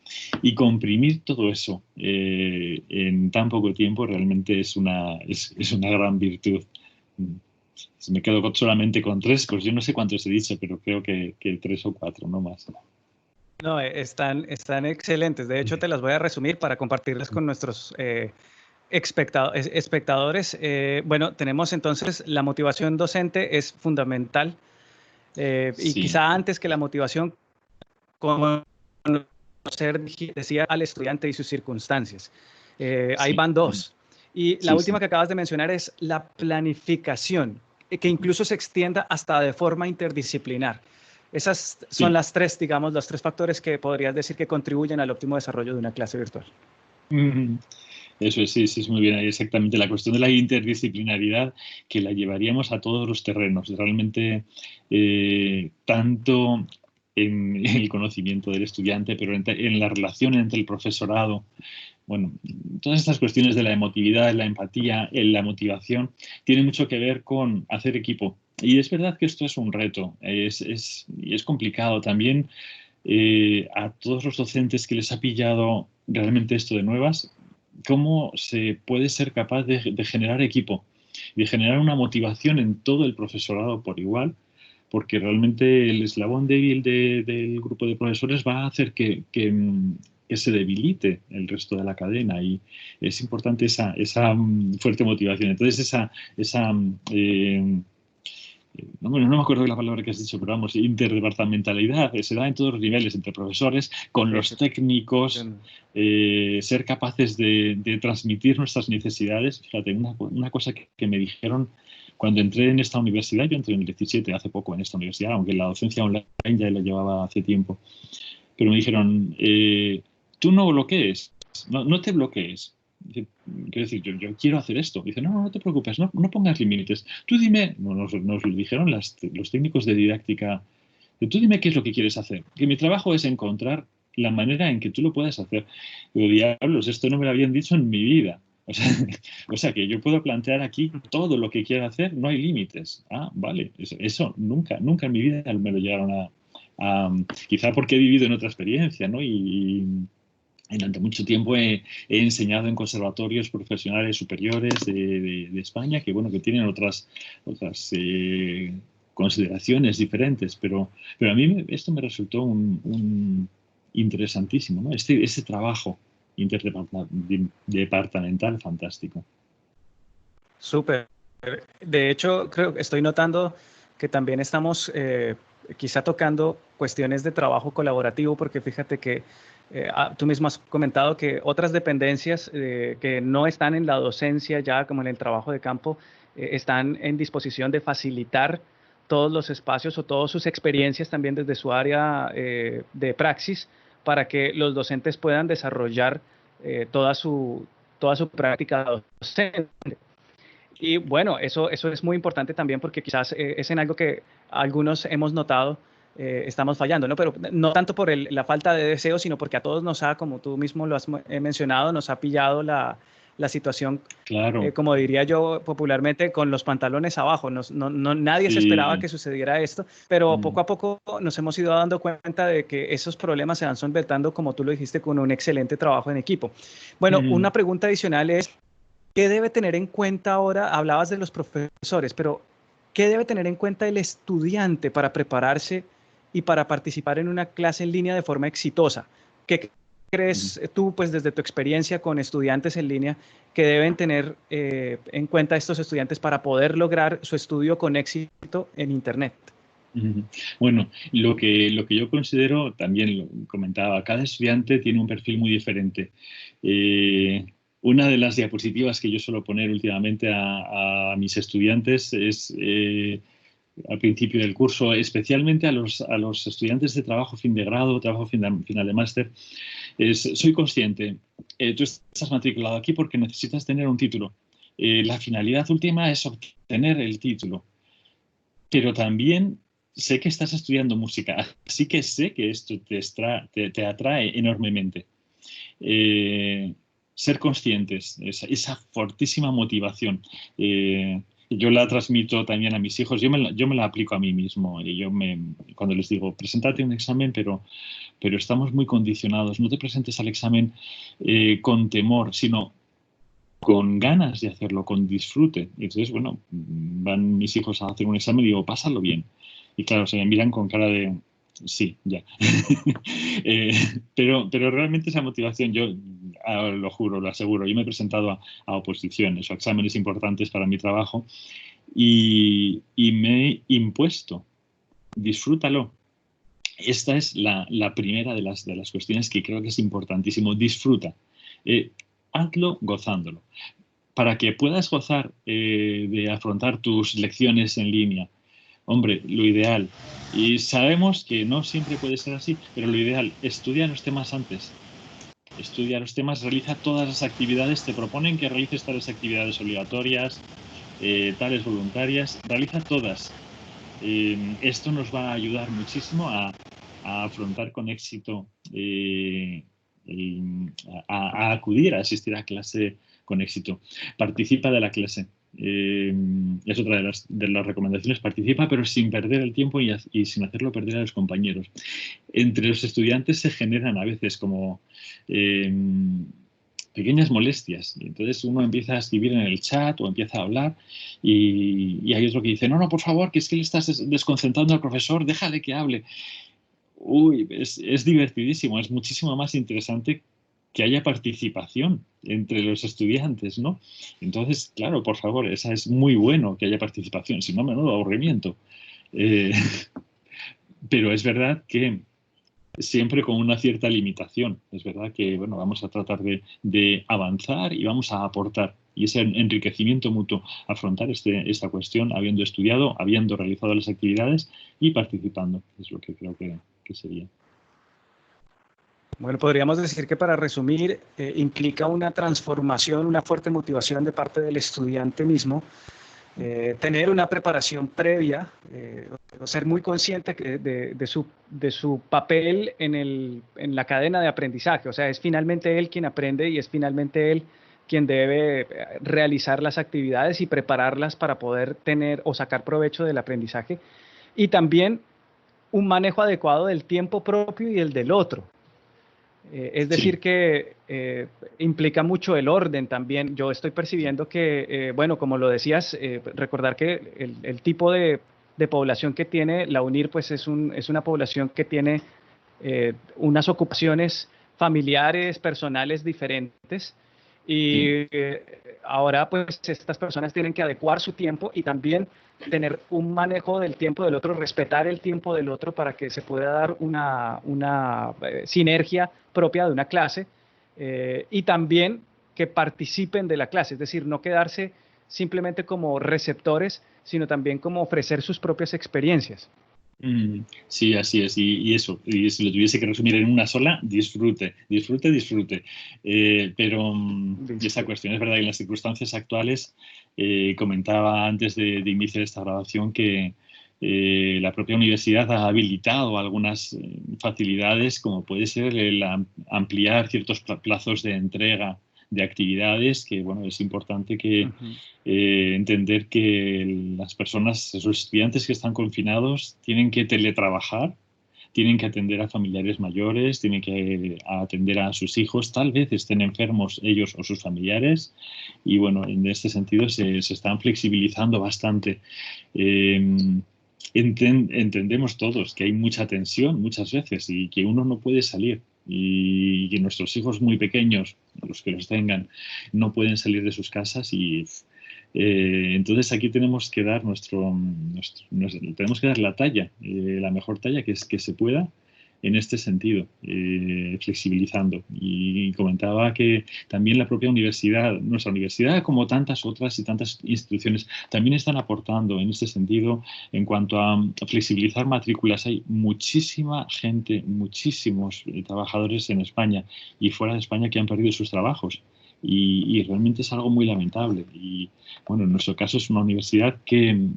Y comprimir todo eso en tan poco tiempo realmente es una gran virtud. Si me quedo solamente con 3, pues yo no sé cuántos he dicho, pero creo que 3 o 4, no más. No, están excelentes. De hecho, te las voy a resumir para compartirlas con nuestros espectadores. Bueno, tenemos entonces la motivación docente es fundamental y quizá antes que la motivación, conocer, decía, al estudiante y sus circunstancias. Ahí van 2. Y la última que acabas de mencionar es la planificación, que incluso se extienda hasta de forma interdisciplinar. Esas son las 3, digamos, los 3 factores que podrías decir que contribuyen al óptimo desarrollo de una clase virtual. Eso es, sí, es muy bien, exactamente. La cuestión de la interdisciplinaridad que la llevaríamos a todos los terrenos. Realmente, tanto en el conocimiento del estudiante, pero en la relación entre el profesorado. Bueno, todas estas cuestiones de la emotividad, la empatía, la motivación, tienen mucho que ver con hacer equipo. Y es verdad que esto es un reto, y es complicado también. A todos los docentes que les ha pillado realmente esto de nuevas, cómo se puede ser capaz de generar equipo, de generar una motivación en todo el profesorado por igual, porque realmente el eslabón débil del grupo de profesores va a hacer que se debilite el resto de la cadena, y es importante esa fuerte motivación. Entonces, no me acuerdo de la palabra que has dicho, pero vamos, interdepartamentalidad, se da en todos los niveles, entre profesores, con los técnicos, ser capaces de transmitir nuestras necesidades. Fíjate, una cosa que me dijeron cuando entré en esta universidad, yo entré en el 17, hace poco en esta universidad, aunque la docencia online ya la llevaba hace tiempo, pero me dijeron, tú no bloquees, no te bloquees. Quiero decir, yo quiero hacer esto. Dice, no te preocupes, no pongas límites. Tú dime, nos lo dijeron los técnicos de didáctica, tú dime qué es lo que quieres hacer. Que mi trabajo es encontrar la manera en que tú lo puedas hacer. Digo, diablos, esto no me lo habían dicho en mi vida. O sea, que yo puedo plantear aquí todo lo que quiera hacer, no hay límites. Ah, vale, eso nunca en mi vida me lo llegaron a quizá porque he vivido en otra experiencia, ¿no? Y durante mucho tiempo he enseñado en conservatorios profesionales superiores de España, que bueno, que tienen otras consideraciones diferentes, pero a mí esto me resultó un interesantísimo, ¿no? Ese trabajo interdepartamental fantástico. Súper. De hecho, estoy notando que también estamos quizá tocando cuestiones de trabajo colaborativo, porque fíjate que tú mismo has comentado que otras dependencias que no están en la docencia ya, como en el trabajo de campo, están en disposición de facilitar todos los espacios o todas sus experiencias también desde su área de praxis, para que los docentes puedan desarrollar toda su práctica docente. Y bueno, eso es muy importante también, porque quizás es en algo que algunos hemos notado estamos fallando, ¿no? Pero no tanto por la falta de deseo, sino porque a todos nos ha, como tú mismo lo has mencionado, nos ha pillado la situación, claro. Como diría yo popularmente, con los pantalones abajo. Nadie se esperaba que sucediera esto, pero poco a poco nos hemos ido dando cuenta de que esos problemas se van solventando, como tú lo dijiste, con un excelente trabajo en equipo. Bueno, una pregunta adicional es, ¿qué debe tener en cuenta ahora? Hablabas de los profesores, pero ¿qué debe tener en cuenta el estudiante para prepararse y para participar en una clase en línea de forma exitosa? ¿Qué crees tú, pues desde tu experiencia con estudiantes en línea, que deben tener en cuenta estos estudiantes para poder lograr su estudio con éxito en Internet? Bueno, lo que yo considero, también lo comentaba, cada estudiante tiene un perfil muy diferente. Una de las diapositivas que yo suelo poner últimamente a mis estudiantes es al principio del curso, especialmente a los estudiantes de trabajo fin de grado, trabajo final de máster. Soy consciente, tú estás matriculado aquí porque necesitas tener un título. La finalidad última es obtener el título, pero también sé que estás estudiando música, así que sé que esto te atrae enormemente. Ser conscientes, esa fortísima motivación. Yo la transmito también a mis hijos, yo me la aplico a mí mismo. Y cuando les digo, preséntate un examen, pero estamos muy condicionados. No te presentes al examen con temor, sino con ganas de hacerlo, con disfrute. Y entonces, bueno, van mis hijos a hacer un examen y digo, pásalo bien. Y claro, se me miran con cara de, sí, ya. Pero realmente esa motivación, yo lo juro, lo aseguro, yo me he presentado a oposiciones o exámenes importantes para mi trabajo y me he impuesto, disfrútalo. Esta es la primera de las cuestiones que creo que es importantísimo, disfruta. Hazlo gozándolo. Para que puedas gozar de afrontar tus lecciones en línea, hombre, lo ideal, y sabemos que no siempre puede ser así, pero lo ideal, estudia los temas antes. Estudia los temas, realiza todas las actividades, te proponen que realices tales actividades obligatorias, tales voluntarias, realiza todas. Esto nos va a ayudar muchísimo a a afrontar con éxito, a acudir a asistir a clase con éxito. Participa de la clase. Es otra de las recomendaciones. Participa, pero sin perder el tiempo y sin hacerlo perder a los compañeros. Entre los estudiantes se generan a veces como pequeñas molestias. Y entonces uno empieza a escribir en el chat o empieza a hablar y hay otro que dice, no, por favor, que es que le estás desconcentrando al profesor, déjale que hable. Uy, es divertidísimo, es muchísimo más interesante que haya participación entre los estudiantes, ¿no? Entonces, claro, por favor, esa es muy bueno que haya participación, si no, menudo aburrimiento. Pero es verdad que siempre con una cierta limitación. Es verdad que, bueno, vamos a tratar de avanzar y vamos a aportar. Y ese enriquecimiento mutuo, afrontar esta cuestión habiendo estudiado, habiendo realizado las actividades y participando, es lo que creo que sería. Bueno, podríamos decir que para resumir, implica una transformación, una fuerte motivación de parte del estudiante mismo, tener una preparación previa, ser muy consciente de su papel en la cadena de aprendizaje. O sea, es finalmente él quien aprende y es finalmente él quien debe realizar las actividades y prepararlas para poder tener o sacar provecho del aprendizaje. Y también un manejo adecuado del tiempo propio y el del otro. Es decir, sí, que implica mucho el orden también. Yo estoy percibiendo que, bueno, como lo decías, recordar que el tipo de población que tiene la UNIR, pues es una población que tiene unas ocupaciones familiares, personales diferentes. Y ahora, pues, estas personas tienen que adecuar su tiempo y también tener un manejo del tiempo del otro, respetar el tiempo del otro para que se pueda dar una sinergia propia de una clase y también que participen de la clase, es decir, no quedarse simplemente como receptores, sino también como ofrecer sus propias experiencias. Sí, así es. Y eso, y si lo tuviese que resumir en una sola, disfrute. Pero esa cuestión, es verdad que en las circunstancias actuales, comentaba antes de iniciar esta grabación que la propia universidad ha habilitado algunas facilidades, como puede ser el ampliar ciertos plazos de entrega de actividades, que bueno, es importante que entender que las personas, esos estudiantes que están confinados, tienen que teletrabajar, tienen que atender a familiares mayores, tienen que atender a sus hijos, tal vez estén enfermos ellos o sus familiares, y bueno, en este sentido se están flexibilizando bastante. Entendemos todos que hay mucha tensión muchas veces y que uno no puede salir y que nuestros hijos muy pequeños, los que los tengan, no pueden salir de sus casas y entonces aquí tenemos que dar tenemos que dar la talla, la mejor talla que se pueda en este sentido, flexibilizando. Y comentaba que también la propia universidad, nuestra universidad, como tantas otras y tantas instituciones, también están aportando en este sentido en cuanto a flexibilizar matrículas. Hay muchísima gente, muchísimos trabajadores en España y fuera de España que han perdido sus trabajos. Y realmente es algo muy lamentable. Y bueno, en nuestro caso es una universidad que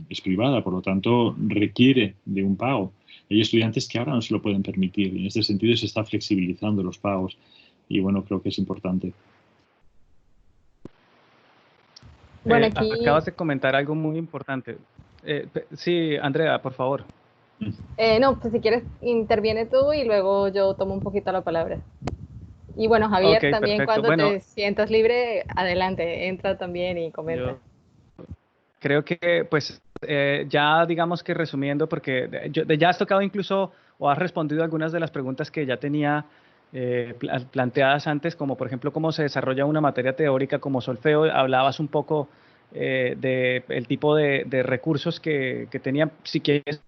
es privada, por lo tanto requiere de un pago. Hay estudiantes que ahora no se lo pueden permitir y en este sentido se está flexibilizando los pagos y bueno, creo que es importante. Bueno, aquí... Acabas de comentar algo muy importante. Sí, Andrea, por favor. No, pues si quieres interviene tú y luego yo tomo un poquito la palabra. Y bueno, Javier, Okay, también perfecto. cuando te sientas libre, adelante, entra también y comenta. Creo que pues ya digamos que resumiendo, porque ya has tocado incluso o has respondido algunas de las preguntas que ya tenía planteadas antes, como por ejemplo cómo se desarrolla una materia teórica como solfeo. Hablabas un poco del tipo de recursos que tenía. Si quieres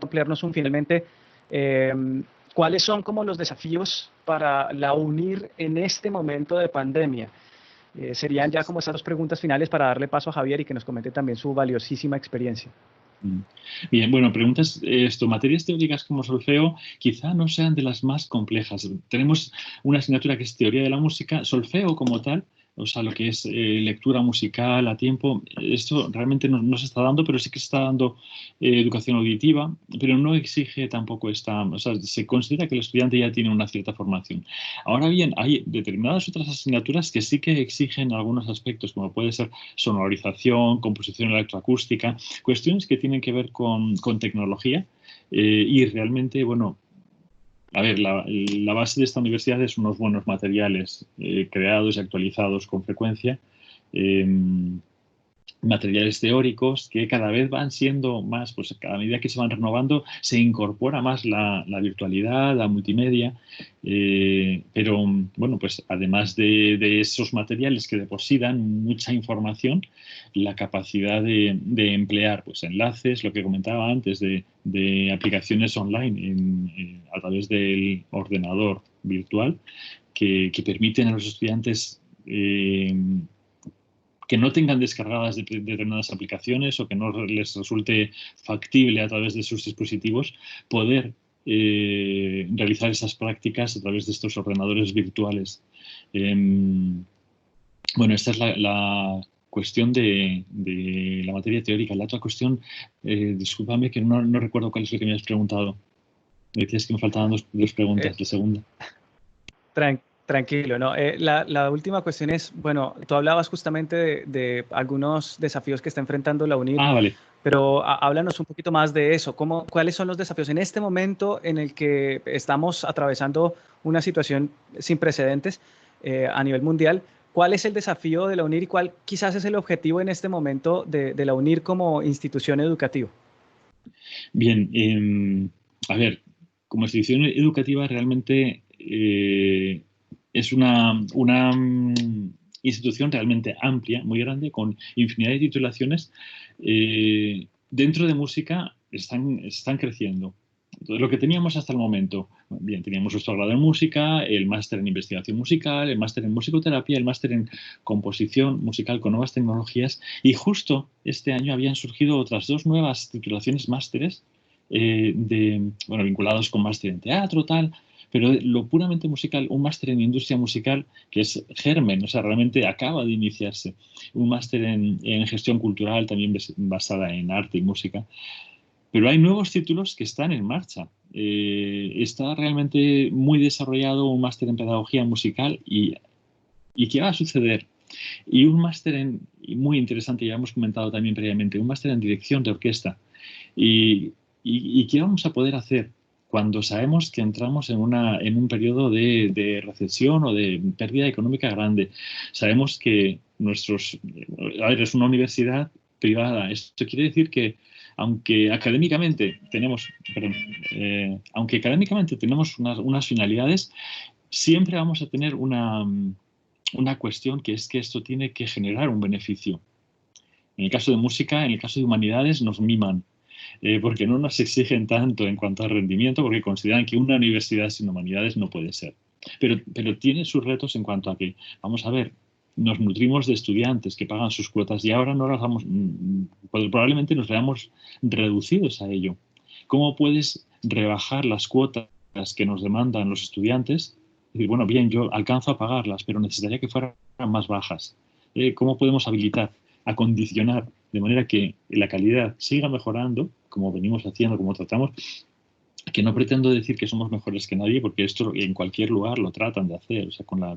ampliarnos finalmente, ¿cuáles son como los desafíos para la UNIR en este momento de pandemia? Serían ya como esas dos preguntas finales para darle paso a Javier y que nos comente también su valiosísima experiencia. Bien, bueno, materias teóricas como solfeo quizá no sean de las más complejas. Tenemos una asignatura que es teoría de la música. Solfeo como tal o sea, lo que es lectura musical a tiempo, esto realmente no se está dando, pero sí que se está dando educación auditiva, pero no exige tampoco o sea, se considera que el estudiante ya tiene una cierta formación. Ahora bien, hay determinadas otras asignaturas que sí que exigen algunos aspectos, como puede ser sonorización, composición electroacústica, cuestiones que tienen que ver con tecnología y realmente, bueno, a ver, la base de esta universidad es unos buenos materiales creados y actualizados con frecuencia, eh, materiales teóricos que cada vez van siendo más, pues cada medida que se van renovando se incorpora más la virtualidad, la multimedia, pero bueno, pues además de esos materiales que de por sí dan mucha información, la capacidad de emplear pues enlaces, lo que comentaba antes, de aplicaciones online a través del ordenador virtual que permiten a los estudiantes que no tengan descargadas determinadas aplicaciones o que no les resulte factible a través de sus dispositivos poder realizar esas prácticas a través de estos ordenadores virtuales. Bueno, esta es la cuestión de la materia teórica. La otra cuestión, discúlpame que no recuerdo cuál es lo que me has preguntado. Me decías que me faltaban dos preguntas, la segunda. Tranquilo, ¿no? La última cuestión es, bueno, tú hablabas justamente de algunos desafíos que está enfrentando la UNIR, vale. pero háblanos un poquito más de eso. ¿Cuáles son los desafíos en este momento en el que estamos atravesando una situación sin precedentes a nivel mundial? ¿Cuál es el desafío de la UNIR y cuál quizás es el objetivo en este momento de la UNIR como institución educativa? Bien, a ver, como institución educativa realmente es una institución realmente amplia, muy grande, con infinidad de titulaciones. Dentro de música están creciendo. Entonces, lo que teníamos hasta el momento, bien, teníamos nuestro grado en música, el máster en investigación musical, el máster en musicoterapia, el máster en composición musical con nuevas tecnologías, y justo este año habían surgido otras dos nuevas titulaciones másteres vinculados con máster en teatro, tal, pero lo puramente musical, un máster en industria musical que es germen, o sea, realmente acaba de iniciarse, un máster en gestión cultural también basada en arte y música. Pero hay nuevos títulos que están en marcha. Está realmente muy desarrollado un máster en pedagogía musical y ¿qué va a suceder? Y un máster muy interesante, ya hemos comentado también previamente, un máster en dirección de orquesta. ¿Y qué vamos a poder hacer cuando sabemos que entramos en un periodo de recesión o de pérdida económica grande? Sabemos que es una universidad privada. Esto quiere decir que aunque académicamente tenemos unas finalidades, siempre vamos a tener una cuestión que es que esto tiene que generar un beneficio. En el caso de música, en el caso de humanidades, nos miman, porque no nos exigen tanto en cuanto al rendimiento, porque consideran que una universidad sin humanidades no puede ser. Pero tiene sus retos en cuanto a que, vamos a ver, nos nutrimos de estudiantes que pagan sus cuotas y ahora no las vamos, probablemente nos veamos reducidos a ello. ¿Cómo puedes rebajar las cuotas que nos demandan los estudiantes? Es decir, bueno, bien, yo alcanzo a pagarlas, pero necesitaría que fueran más bajas. ¿Cómo podemos habilitar, acondicionar de manera que la calidad siga mejorando, como venimos haciendo, como tratamos? Que no pretendo decir que somos mejores que nadie, porque esto en cualquier lugar lo tratan de hacer, o sea, con la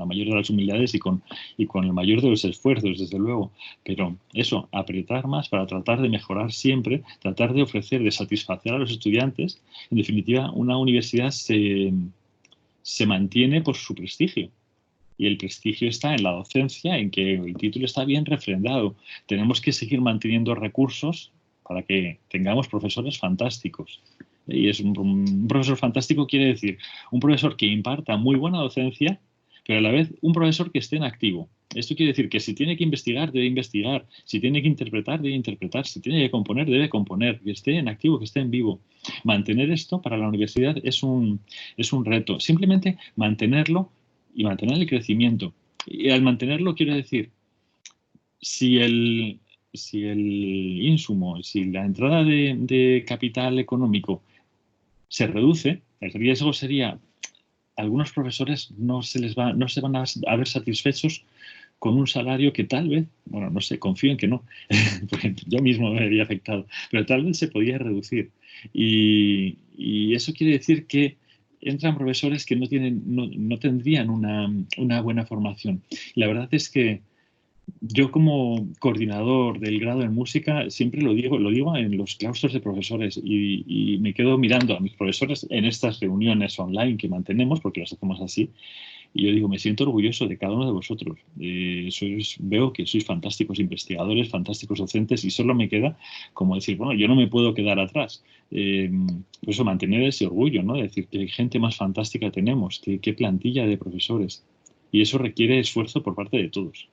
mayor de las humildades y con el mayor de los esfuerzos, desde luego. Pero eso, apretar más para tratar de mejorar siempre, tratar de ofrecer, de satisfacer a los estudiantes. En definitiva, una universidad se mantiene por su prestigio. Y el prestigio está en la docencia, en que el título está bien refrendado. Tenemos que seguir manteniendo recursos para que tengamos profesores fantásticos. Y un profesor fantástico quiere decir un profesor que imparta muy buena docencia, pero a la vez un profesor que esté en activo. Esto quiere decir que si tiene que investigar, debe investigar. Si tiene que interpretar, debe interpretar. Si tiene que componer, debe componer. Que esté en activo, que esté en vivo. Mantener esto para la universidad es un reto. Simplemente mantenerlo y mantener el crecimiento. Y al mantenerlo quiero decir, si el insumo, si la entrada de capital económico se reduce, el riesgo sería algunos profesores no se van a ver satisfechos con un salario que tal vez, bueno, no sé, confío en que no, porque yo mismo me había afectado, pero tal vez se podía reducir. Y eso quiere decir que entran profesores que no tendrían una buena formación. La verdad es que yo como coordinador del grado en música siempre lo digo en los claustros de profesores y me quedo mirando a mis profesores en estas reuniones online que mantenemos, porque las hacemos así, y yo digo, me siento orgulloso de cada uno de vosotros. Veo que sois fantásticos investigadores, fantásticos docentes y solo me queda como decir, bueno, yo no me puedo quedar atrás. Por eso mantener ese orgullo, ¿no? Decir que gente más fantástica tenemos, qué plantilla de profesores. Y eso requiere esfuerzo por parte de todos.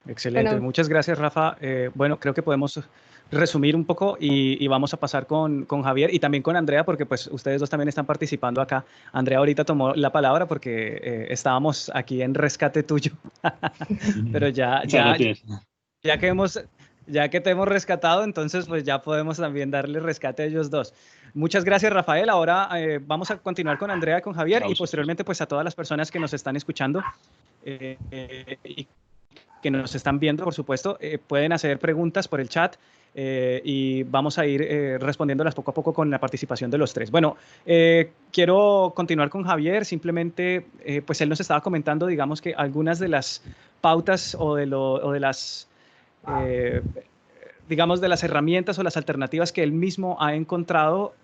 Excelente, Bueno, muchas gracias, Rafa. Bueno, creo que podemos resumir un poco y vamos a pasar con Javier y también con Andrea, porque pues ustedes dos también están participando acá. Andrea ahorita tomó la palabra porque estábamos aquí en rescate tuyo, pero ya que te hemos rescatado, entonces pues ya podemos también darle rescate a ellos dos. Muchas gracias, Rafael. Ahora vamos a continuar con Andrea y con Javier y posteriormente pues a todas las personas que nos están escuchando y que nos están viendo, por supuesto, pueden hacer preguntas por el chat y vamos a ir respondiéndolas poco a poco con la participación de los tres. Bueno, quiero continuar con Javier. Simplemente, pues él nos estaba comentando, digamos que algunas de las pautas o de las, digamos, de las herramientas o las alternativas que él mismo ha encontrado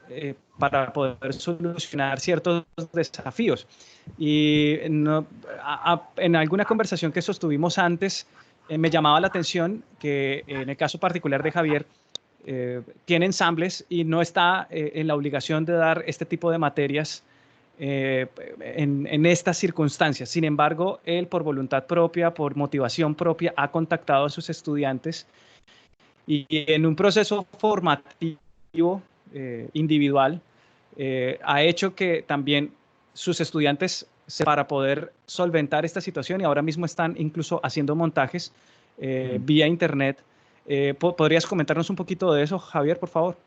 para poder solucionar ciertos desafíos. Y en alguna conversación que sostuvimos antes, me llamaba la atención que en el caso particular de Javier, tiene ensambles y no está en la obligación de dar este tipo de materias en estas circunstancias. Sin embargo, él por voluntad propia, por motivación propia, ha contactado a sus estudiantes y en un proceso formativo individual ha hecho que también sus estudiantes, para poder solventar esta situación, y ahora mismo están incluso haciendo montajes vía internet. ¿Podrías comentarnos un poquito de eso, Javier, por favor?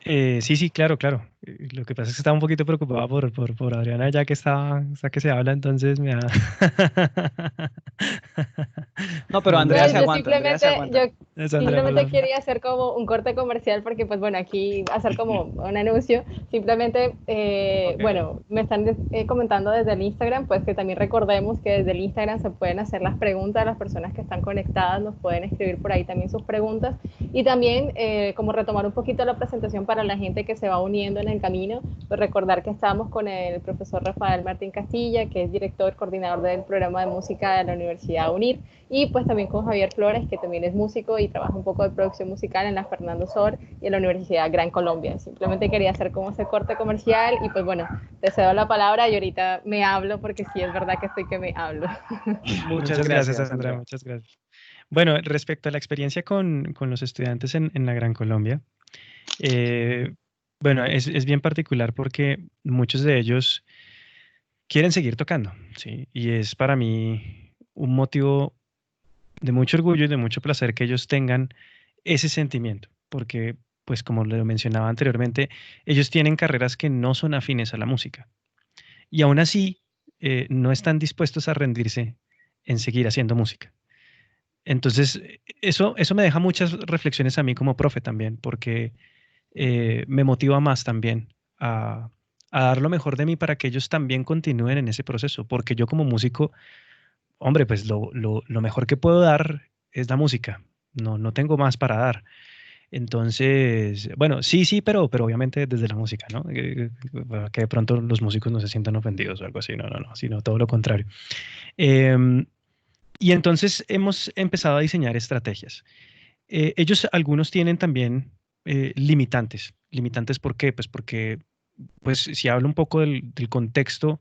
Sí, claro, claro. Lo que pasa es que estaba un poquito preocupado por Adriana, ya que está que se habla, entonces me ha... No, pero no, Andrea se aguanta, Andrea se aguanta. simplemente quería hacer como un corte comercial porque, pues bueno, aquí hacer como un anuncio. Simplemente, Okay. bueno, me están comentando desde el Instagram, pues que también recordemos que desde el Instagram se pueden hacer las preguntas a las personas que están conectadas, nos pueden escribir por ahí también sus preguntas. Y también, como retomar un poquito la presentación para la gente que se va uniendo en el camino, pues recordar que estamos con el profesor Rafael Martín Castilla, que es director, coordinador del programa de música de la Universidad UNIR, y pues también con Javier Flores, que también es músico y trabaja un poco de producción musical en la Fernando Sor y en la Universidad Gran Colombia. Simplemente quería hacer como ese corte comercial y pues bueno, te cedo la palabra y ahorita me hablo porque sí es verdad que estoy que me hablo. Muchas gracias, Andrea, muchas gracias. Bueno, respecto a la experiencia con los estudiantes en la Gran Colombia, bueno, es bien particular porque muchos de ellos quieren seguir tocando, ¿sí? Y es para mí un motivo de mucho orgullo y de mucho placer que ellos tengan ese sentimiento, porque, pues como lo mencionaba anteriormente, ellos tienen carreras que no son afines a la música y aún así no están dispuestos a rendirse en seguir haciendo música. Entonces, eso me deja muchas reflexiones a mí como profe también, porque me motiva más también a dar lo mejor de mí para que ellos también continúen en ese proceso, porque yo como músico, hombre, pues lo mejor que puedo dar es la música, no tengo más para dar. Entonces, bueno, sí, pero obviamente desde la música, ¿no? Para que de pronto los músicos no se sientan ofendidos o algo así, no, sino todo lo contrario. Y entonces hemos empezado a diseñar estrategias. Ellos, algunos tienen también limitantes. ¿Limitantes por qué? Pues porque, pues si hablo un poco del contexto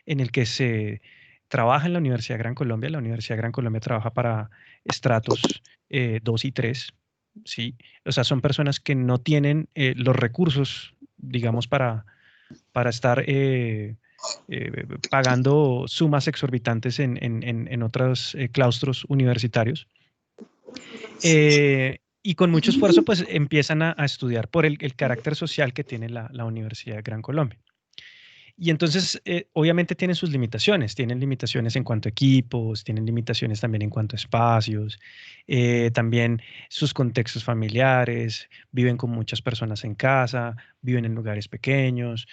en el que se trabaja en la Universidad Gran Colombia, la Universidad Gran Colombia trabaja para estratos 2 y 3, ¿sí? O sea, son personas que no tienen los recursos, digamos, para estar pagando sumas exorbitantes en otros claustros universitarios. y con mucho esfuerzo pues empiezan a estudiar por el carácter social que tiene la Universidad de Gran Colombia. Y entonces, obviamente tienen limitaciones en cuanto a equipos, tienen limitaciones también en cuanto a espacios, también sus contextos familiares, viven con muchas personas en casa, viven en lugares pequeños.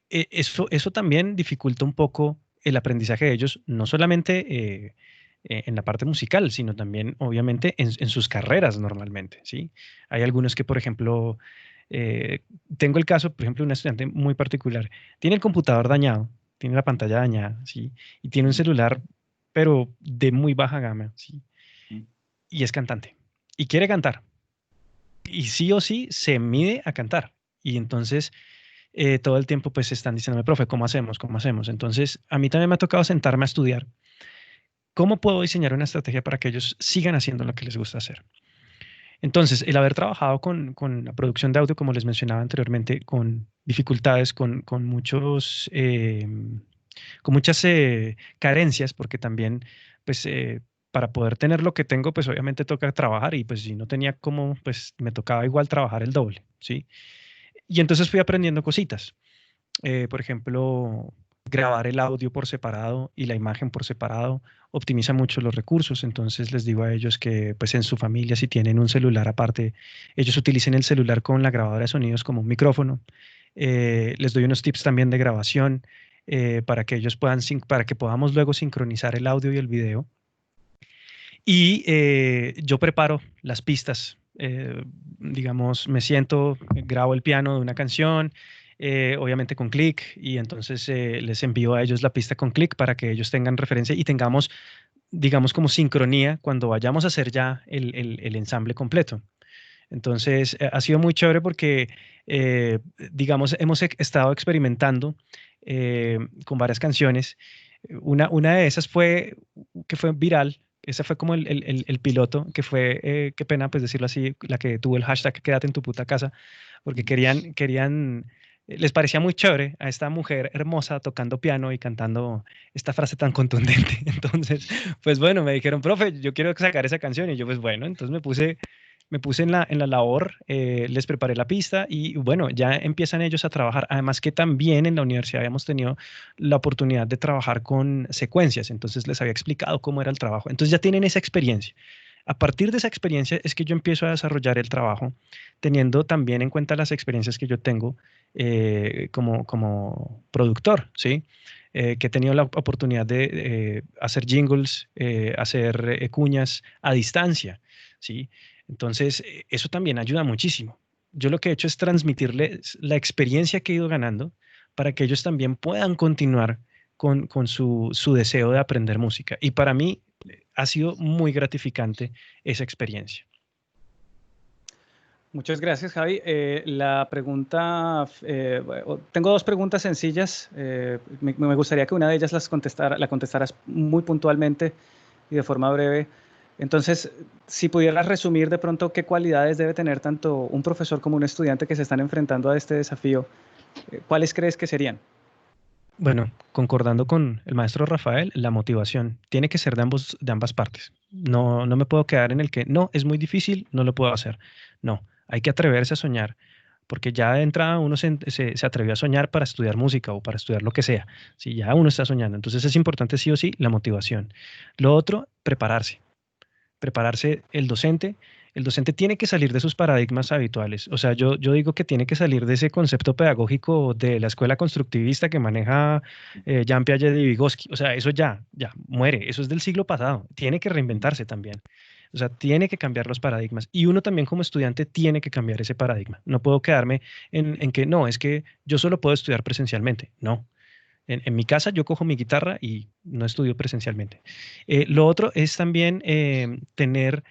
Eso también dificulta un poco el aprendizaje de ellos, no solamente en la parte musical, sino también, obviamente, en sus carreras normalmente, ¿sí? Hay algunos que, por ejemplo, eh, tengo el caso, por ejemplo, de una estudiante muy particular. Tiene el computador dañado, tiene la pantalla dañada, ¿sí? Y tiene un celular, pero de muy baja gama, ¿sí? Y es cantante. Y quiere cantar. Y sí o sí se mide a cantar. Y entonces todo el tiempo pues están diciéndome, profe, ¿cómo hacemos? ¿Cómo hacemos? Entonces a mí también me ha tocado sentarme a estudiar. ¿Cómo puedo diseñar una estrategia para que ellos sigan haciendo lo que les gusta hacer? Entonces, el haber trabajado con la producción de audio, como les mencionaba anteriormente, con dificultades, con muchas carencias, porque también, pues, para poder tener lo que tengo, pues obviamente toca trabajar y pues si no tenía cómo, pues me tocaba igual trabajar el doble, ¿sí? Y entonces fui aprendiendo cositas. Por ejemplo, grabar el audio por separado y la imagen por separado optimiza mucho los recursos. Entonces les digo a ellos que pues en su familia si tienen un celular aparte, ellos utilicen el celular con la grabadora de sonidos como un micrófono. Les doy unos tips también de grabación para que ellos para que podamos luego sincronizar el audio y el video. Y yo preparo las pistas. Digamos, me siento, grabo el piano de una canción, obviamente con clic, y entonces les envío a ellos la pista con clic para que ellos tengan referencia y tengamos, digamos, como sincronía cuando vayamos a hacer ya el ensamble completo. Entonces, ha sido muy chévere porque, digamos, hemos estado experimentando con varias canciones. Una de esas fue que fue viral. Ese fue como el piloto, que fue, qué pena pues decirlo así, la que tuvo el hashtag quédate en tu puta casa, porque les parecía muy chévere a esta mujer hermosa tocando piano y cantando esta frase tan contundente. Entonces, pues bueno, me dijeron, profe, yo quiero sacar esa canción. Y yo, pues bueno, entonces me puse en la labor, les preparé la pista y bueno, ya empiezan ellos a trabajar. Además que también en la universidad habíamos tenido la oportunidad de trabajar con secuencias, entonces les había explicado cómo era el trabajo. Entonces ya tienen esa experiencia. A partir de esa experiencia es que yo empiezo a desarrollar el trabajo, teniendo también en cuenta las experiencias que yo tengo como productor, ¿sí? Que he tenido la oportunidad de hacer jingles, hacer cuñas a distancia, ¿sí? Entonces, eso también ayuda muchísimo. Yo lo que he hecho es transmitirles la experiencia que he ido ganando para que ellos también puedan continuar con su deseo de aprender música. Y para mí ha sido muy gratificante esa experiencia. Muchas gracias, Javi. La pregunta, tengo dos preguntas sencillas. Me gustaría que una de ellas la contestaras muy puntualmente y de forma breve. Entonces, si pudieras resumir de pronto qué cualidades debe tener tanto un profesor como un estudiante que se están enfrentando a este desafío, ¿cuáles crees que serían? Bueno, concordando con el maestro Rafael, la motivación tiene que ser de ambas partes. No, no me puedo quedar en el que no, es muy difícil, no lo puedo hacer. No, hay que atreverse a soñar, porque ya de entrada uno se atrevió a soñar para estudiar música o para estudiar lo que sea. Si ya uno está soñando, entonces es importante sí o sí la motivación. Lo otro, prepararse el docente tiene que salir de sus paradigmas habituales. O sea, yo digo que tiene que salir de ese concepto pedagógico de la escuela constructivista que maneja Jean Piaget y Vygotsky. O sea, eso ya muere. Eso es del siglo pasado. Tiene que reinventarse también. O sea, tiene que cambiar los paradigmas. Y uno también como estudiante tiene que cambiar ese paradigma. No puedo quedarme en que no, es que yo solo puedo estudiar presencialmente. No. En mi casa yo cojo mi guitarra y no estudio presencialmente. Lo otro es también tener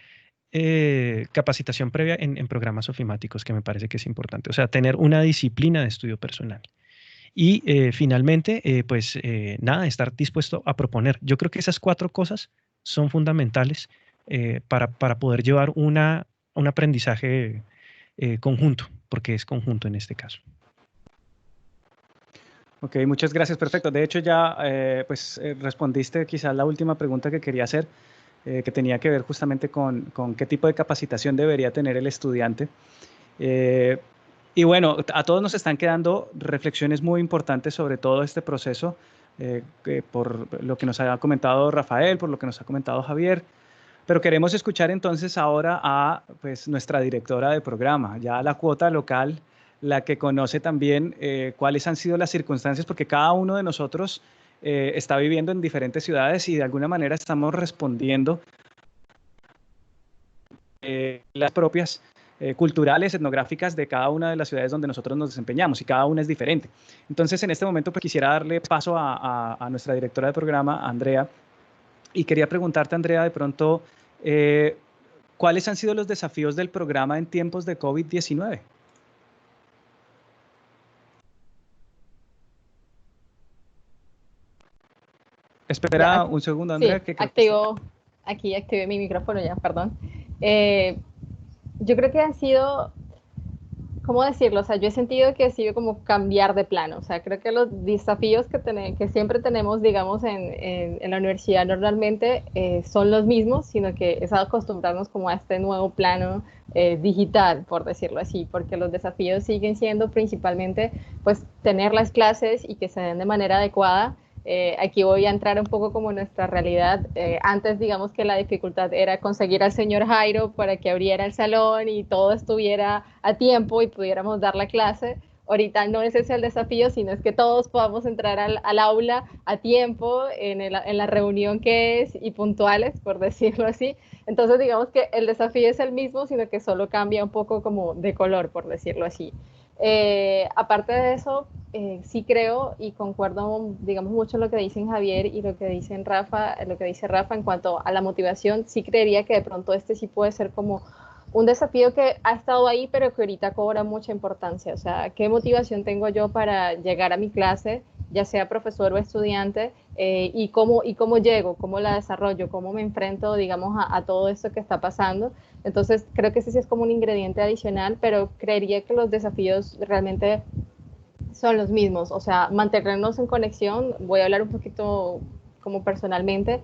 capacitación previa en programas ofimáticos, que me parece que es importante. O sea, tener una disciplina de estudio personal. Y finalmente, pues nada, estar dispuesto a proponer. Yo creo que esas cuatro cosas son fundamentales para poder llevar un aprendizaje conjunto, porque es conjunto en este caso. Ok, muchas gracias, perfecto. De hecho, ya respondiste quizás la última pregunta que quería hacer. que tenía que ver justamente con qué tipo de capacitación debería tener el estudiante. Y bueno, a todos nos están quedando reflexiones muy importantes sobre todo este proceso, por lo que nos ha comentado Rafael, por lo que nos ha comentado Javier, pero queremos escuchar entonces ahora a pues, nuestra directora de programa, ya la cuota local, la que conoce también cuáles han sido las circunstancias, porque cada uno de nosotros está viviendo en diferentes ciudades y de alguna manera estamos respondiendo las propias culturales, etnográficas de cada una de las ciudades donde nosotros nos desempeñamos y cada una es diferente. Entonces, en este momento pues, quisiera darle paso a nuestra directora de programa, Andrea, y quería preguntarte, Andrea, de pronto, ¿cuáles han sido los desafíos del programa en tiempos de COVID-19? Espera un segundo, Andrea. Sí, activé mi micrófono ya, perdón. Yo creo que han sido, ¿cómo decirlo? O sea, yo he sentido que ha sido como cambiar de plano. O sea, creo que los desafíos que siempre tenemos, digamos, en la universidad normalmente son los mismos, sino que es acostumbrarnos como a este nuevo plano digital, por decirlo así, porque los desafíos siguen siendo principalmente, pues, tener las clases y que se den de manera adecuada. Aquí voy a entrar un poco como nuestra realidad. Antes, digamos que la dificultad era conseguir al señor Jairo para que abriera el salón y todo estuviera a tiempo y pudiéramos dar la clase. Ahorita no es ese el desafío, sino es que todos podamos entrar al aula a tiempo, en la reunión que es y puntuales, por decirlo así. Entonces, digamos que el desafío es el mismo, sino que solo cambia un poco como de color, por decirlo así. Aparte de eso, sí creo y concuerdo, digamos, mucho en lo que dicen Javier y lo que dice Rafa en cuanto a la motivación. Sí creería que de pronto este sí puede ser como un desafío que ha estado ahí, pero que ahorita cobra mucha importancia. O sea, ¿qué motivación tengo yo para llegar a mi clase, ya sea profesor o estudiante? Y cómo llego, cómo la desarrollo, cómo me enfrento, digamos, a todo esto que está pasando. Entonces, creo que ese sí es como un ingrediente adicional, pero creería que los desafíos realmente son los mismos. O sea, mantenernos en conexión. Voy a hablar un poquito como personalmente,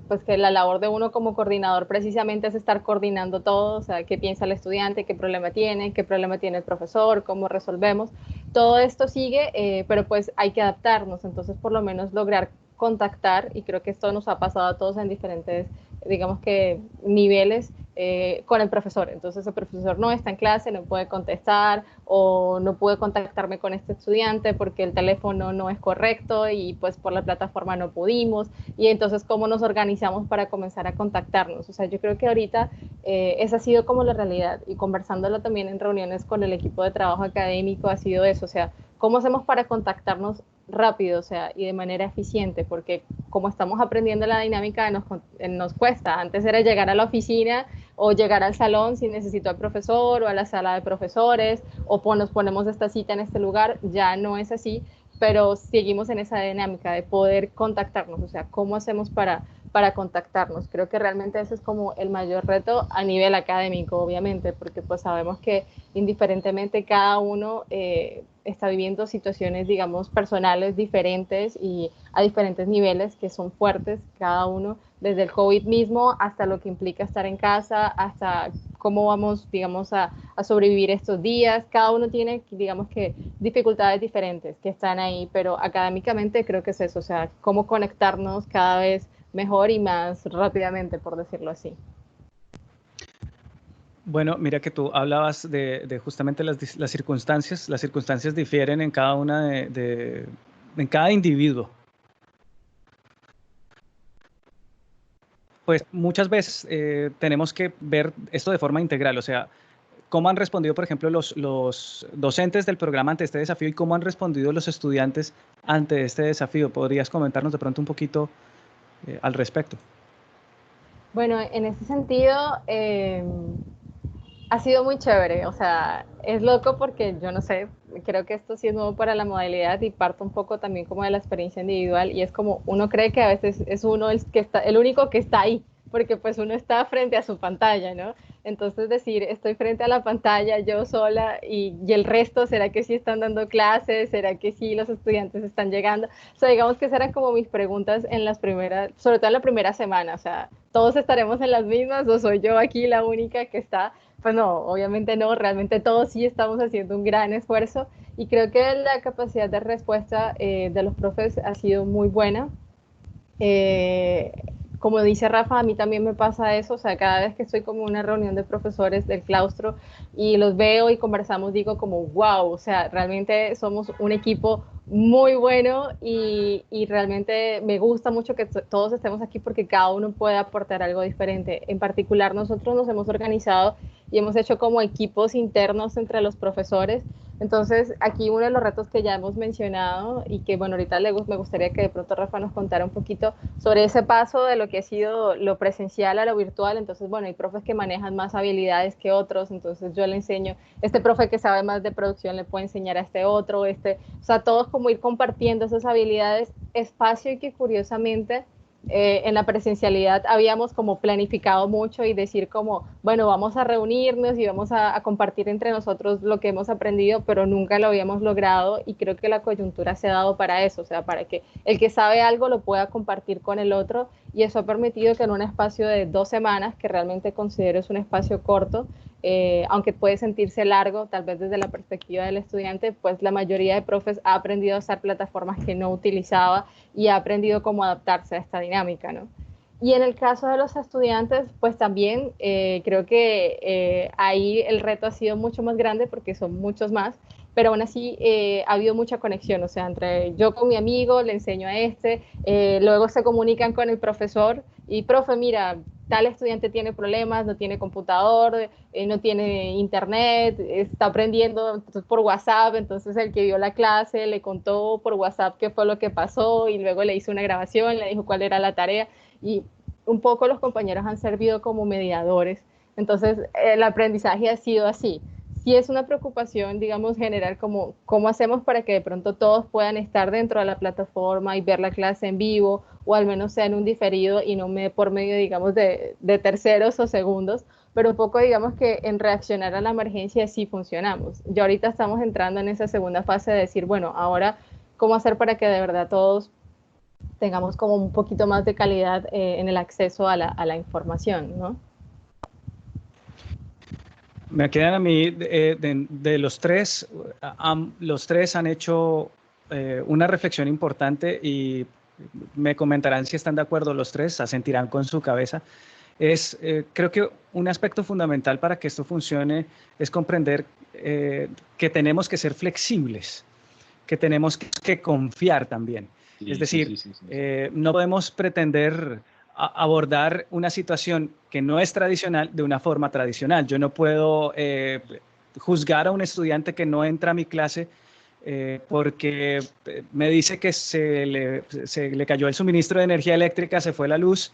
pues que la labor de uno como coordinador precisamente es estar coordinando todo, o sea, qué piensa el estudiante, qué problema tiene el profesor, cómo resolvemos. Todo esto sigue, pero pues hay que adaptarnos, entonces por lo menos lograr contactar, y creo que esto nos ha pasado a todos en diferentes, digamos que, niveles, con el profesor. Entonces el profesor no está en clase, no puede contestar, o no pude contactarme con este estudiante porque el teléfono no es correcto y pues por la plataforma no pudimos. Y entonces, ¿cómo nos organizamos para comenzar a contactarnos? O sea, yo creo que ahorita esa ha sido como la realidad, y conversándolo también en reuniones con el equipo de trabajo académico ha sido eso. O sea, ¿cómo hacemos para contactarnos rápido, o sea, y de manera eficiente? Porque como estamos aprendiendo la dinámica, nos cuesta. Antes era llegar a la oficina o llegar al salón si necesito al profesor, o a la sala de profesores, o nos ponemos esta cita en este lugar. Ya no es así, pero seguimos en esa dinámica de poder contactarnos. O sea, ¿cómo hacemos para contactarnos? Creo que realmente ese es como el mayor reto a nivel académico, obviamente, porque pues sabemos que indiferentemente cada uno está viviendo situaciones, digamos, personales diferentes y a diferentes niveles que son fuertes, cada uno, desde el COVID mismo hasta lo que implica estar en casa, hasta cómo vamos, digamos, a sobrevivir estos días. Cada uno tiene, digamos que, dificultades diferentes que están ahí, pero académicamente creo que es eso, o sea, cómo conectarnos cada vez mejor y más rápidamente, por decirlo así. Bueno, mira que tú hablabas de justamente las circunstancias. Las circunstancias difieren en cada una en cada individuo. Pues muchas veces tenemos que ver esto de forma integral, o sea, cómo han respondido, por ejemplo, los docentes del programa ante este desafío y cómo han respondido los estudiantes ante este desafío. ¿Podrías comentarnos de pronto un poquito al respecto? Bueno, en ese sentido, ha sido muy chévere. O sea, es loco porque yo no sé, creo que esto sí es nuevo para la modalidad y parto un poco también como de la experiencia individual, y es como uno cree que a veces es uno el único que está ahí, porque pues uno está frente a su pantalla, ¿no? Entonces decir, estoy frente a la pantalla yo sola y el resto, ¿será que sí están dando clases? ¿Será que sí los estudiantes están llegando? O sea, digamos que esas eran como mis preguntas en las primeras, sobre todo en la primera semana, o sea, ¿todos estaremos en las mismas o soy yo aquí la única que está? Pues no, obviamente no, realmente todos sí estamos haciendo un gran esfuerzo y creo que la capacidad de respuesta de los profes ha sido muy buena. Eh, Como dice Rafa, a mí también me pasa eso, o sea, cada vez que estoy como en una reunión de profesores del claustro y los veo y conversamos, digo como, wow, o sea, realmente somos un equipo muy bueno y realmente me gusta mucho que todos estemos aquí porque cada uno puede aportar algo diferente. En particular, nosotros nos hemos organizado y hemos hecho como equipos internos entre los profesores. Entonces, aquí uno de los retos que ya hemos mencionado y que, bueno, ahorita me gustaría que de pronto Rafa nos contara un poquito sobre ese paso de lo que ha sido lo presencial a lo virtual. Entonces, bueno, hay profes que manejan más habilidades que otros, entonces yo le enseño, este profe que sabe más de producción le puede enseñar a este otro, o sea, todos como ir compartiendo esas habilidades, espacio y que curiosamente en la presencialidad habíamos como planificado mucho y decir como, bueno, vamos a reunirnos y vamos a compartir entre nosotros lo que hemos aprendido, pero nunca lo habíamos logrado y creo que la coyuntura se ha dado para eso, o sea, para que el que sabe algo lo pueda compartir con el otro y eso ha permitido que en un espacio de 2 semanas, que realmente considero es un espacio corto, aunque puede sentirse largo, tal vez desde la perspectiva del estudiante, pues la mayoría de profes ha aprendido a usar plataformas que no utilizaba y ha aprendido cómo adaptarse a esta dinámica, ¿no? Y en el caso de los estudiantes, pues también creo que ahí el reto ha sido mucho más grande porque son muchos más, pero aún así ha habido mucha conexión, o sea, entre yo con mi amigo le enseño a este, luego se comunican con el profesor y, profe, mira, tal estudiante tiene problemas, no tiene computador, no tiene internet, está aprendiendo por WhatsApp, entonces el que vio la clase le contó por WhatsApp qué fue lo que pasó y luego le hizo una grabación, le dijo cuál era la tarea y un poco los compañeros han servido como mediadores. Entonces el aprendizaje ha sido así. Sí es una preocupación, digamos, general, como cómo hacemos para que de pronto todos puedan estar dentro de la plataforma y ver la clase en vivo, o al menos sea en un diferido y no por medio, digamos, de terceros o segundos, pero un poco, digamos, que en reaccionar a la emergencia sí funcionamos. Ya ahorita estamos entrando en esa segunda fase de decir, bueno, ahora, ¿cómo hacer para que de verdad todos tengamos como un poquito más de calidad en el acceso a la información, ¿no? Me quedan a mí de los tres han hecho una reflexión importante y me comentarán si están de acuerdo los tres, asentirán con su cabeza. Creo que un aspecto fundamental para que esto funcione es comprender que tenemos que ser flexibles, que tenemos que confiar también. Sí, es decir, sí. No podemos pretender abordar una situación que no es tradicional de una forma tradicional. Yo no puedo juzgar a un estudiante que no entra a mi clase porque me dice que se le cayó el suministro de energía eléctrica, se fue la luz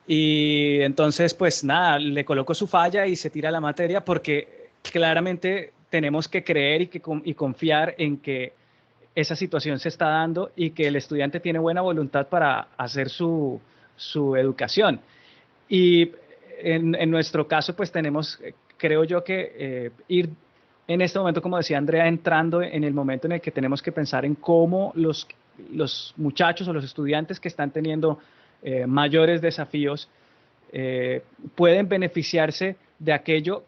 y entonces pues nada, le coloco su falla y se tira la materia porque claramente tenemos que creer y confiar en que esa situación se está dando y que el estudiante tiene buena voluntad para hacer su educación. Y en nuestro caso, pues tenemos, creo yo, que ir en este momento, como decía Andrea, entrando en el momento en el que tenemos que pensar en cómo los muchachos o los estudiantes que están teniendo mayores desafíos pueden beneficiarse de aquello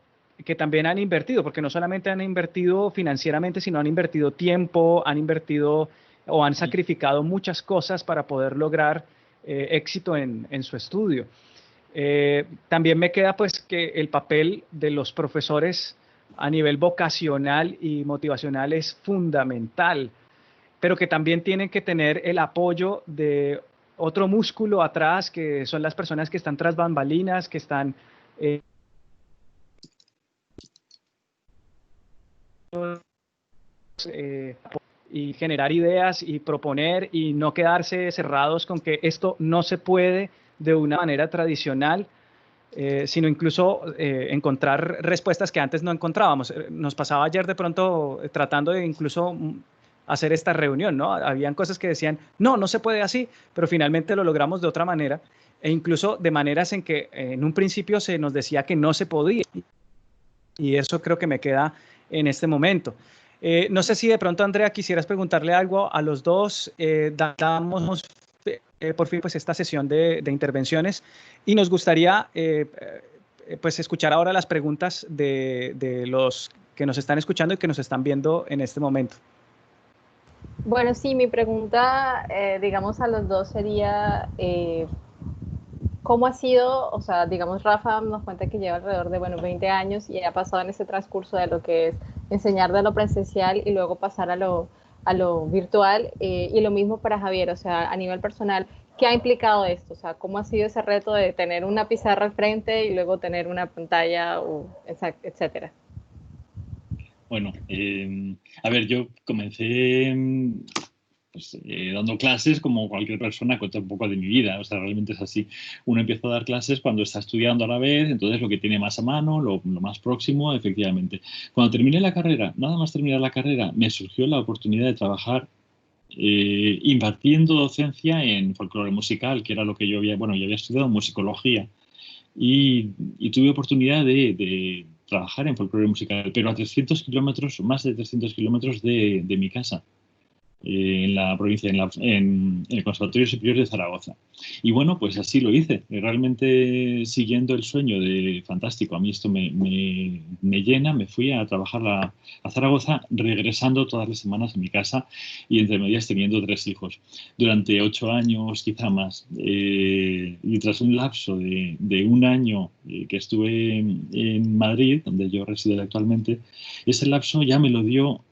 que también han invertido, porque no solamente han invertido financieramente, sino han invertido tiempo, han invertido o han sacrificado muchas cosas para poder lograr éxito en su estudio. También me queda pues que el papel de los profesores a nivel vocacional y motivacional es fundamental, pero que también tienen que tener el apoyo de otro músculo atrás, que son las personas que están tras bambalinas, que están y generar ideas y proponer y no quedarse cerrados con que esto no se puede de una manera tradicional, sino incluso encontrar respuestas que antes no encontrábamos. Nos pasaba ayer de pronto tratando de incluso hacer esta reunión, ¿no? Habían cosas que decían, no se puede así, pero finalmente lo logramos de otra manera. e incluso de maneras en que en un principio se nos decía que no se podía. Y eso creo que me queda en este momento. No sé si de pronto, Andrea, quisieras preguntarle algo a los dos. Damos por fin pues esta sesión de intervenciones y nos gustaría pues escuchar ahora las preguntas de los que nos están escuchando y que nos están viendo en este momento. Bueno, sí, mi pregunta, digamos, a los dos sería, ¿cómo ha sido? O sea, digamos, Rafa nos cuenta que lleva alrededor de, bueno, 20 años y ha pasado en ese transcurso de lo que es enseñar de lo presencial y luego pasar a lo virtual, y lo mismo para Javier, o sea, a nivel personal, ¿qué ha implicado esto? O sea, ¿cómo ha sido ese reto de tener una pizarra al frente y luego tener una pantalla, etcétera? Bueno, a ver, yo comencé pues, dando clases como cualquier persona, cuenta un poco de mi vida, o sea, realmente es así. Uno empieza a dar clases cuando está estudiando a la vez, entonces lo que tiene más a mano, lo más próximo, efectivamente. Cuando terminé la carrera, nada más terminar la carrera, me surgió la oportunidad de trabajar impartiendo docencia en folclore musical, que era lo que yo había, bueno, yo había estudiado musicología y tuve oportunidad de trabajar en folclore musical, pero a 300 kilómetros, más de 300 kilómetros de mi casa, en la provincia, en el Conservatorio Superior de Zaragoza. Y bueno, pues así lo hice, realmente siguiendo el sueño de fantástico. A mí esto me llena, me fui a trabajar a Zaragoza, regresando todas las semanas a mi casa y entre medias teniendo 3 hijos. Durante 8 años, quizá más. Y tras un lapso de un año que estuve en Madrid, donde yo resido actualmente, ese lapso ya me lo dio.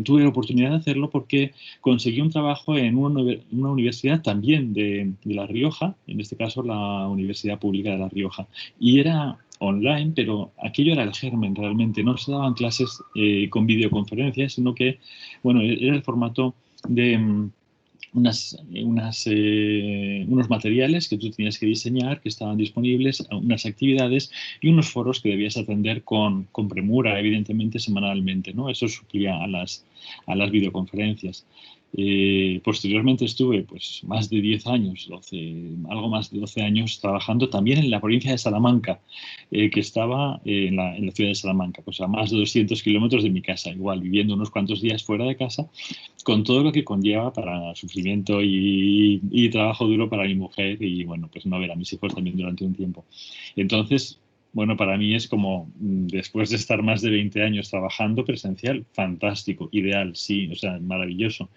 Tuve la oportunidad de hacerlo porque conseguí un trabajo en una universidad también de La Rioja, en este caso la Universidad Pública de La Rioja. Y era online, pero aquello era el germen realmente. No se daban clases con videoconferencias, sino que, bueno, era el formato de unos materiales que tú tenías que diseñar, que estaban disponibles, unas actividades y unos foros que debías atender con premura, evidentemente, semanalmente, ¿no? Eso suplía a las videoconferencias. Posteriormente estuve pues, más de 10 años, algo más de 12 años, trabajando también en la provincia de Salamanca, que estaba en la ciudad de Salamanca, pues a más de 200 kilómetros de mi casa, igual viviendo unos cuantos días fuera de casa, con todo lo que conlleva para sufrimiento y trabajo duro para mi mujer y, bueno, pues no ver a mis hijos también durante un tiempo. Entonces, bueno, para mí es como, después de estar más de 20 años trabajando presencial, fantástico, ideal, sí, o sea, maravilloso.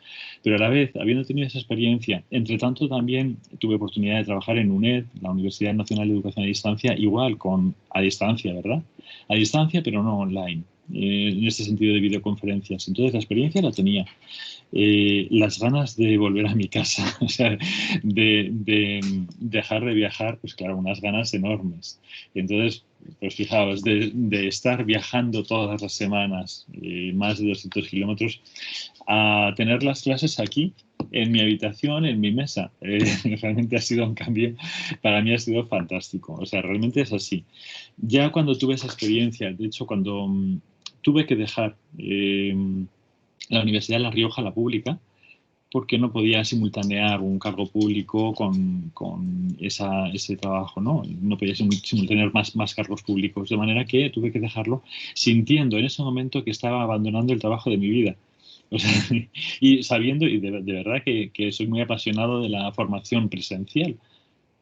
Pero a la vez, habiendo tenido esa experiencia, entre tanto también tuve oportunidad de trabajar en UNED, la Universidad Nacional de Educación a Distancia, igual, a distancia, ¿verdad? A distancia, pero no online, en este sentido de videoconferencias. Entonces, la experiencia la tenía. Las ganas de volver a mi casa, o sea, de dejar de viajar, pues claro, unas ganas enormes. Entonces, pues fijaos, de estar viajando todas las semanas, más de 200 kilómetros, a tener las clases aquí, en mi habitación, en mi mesa. Realmente ha sido un cambio, para mí ha sido fantástico. O sea, realmente es así. Ya cuando tuve esa experiencia, de hecho, cuando tuve que dejar la Universidad de La Rioja, la pública, porque no podía simultanear un cargo público con ese trabajo, ¿no? No podía simultanear más cargos públicos, de manera que tuve que dejarlo sintiendo en ese momento que estaba abandonando el trabajo de mi vida. O sea, y sabiendo, y de verdad que soy muy apasionado de la formación presencial,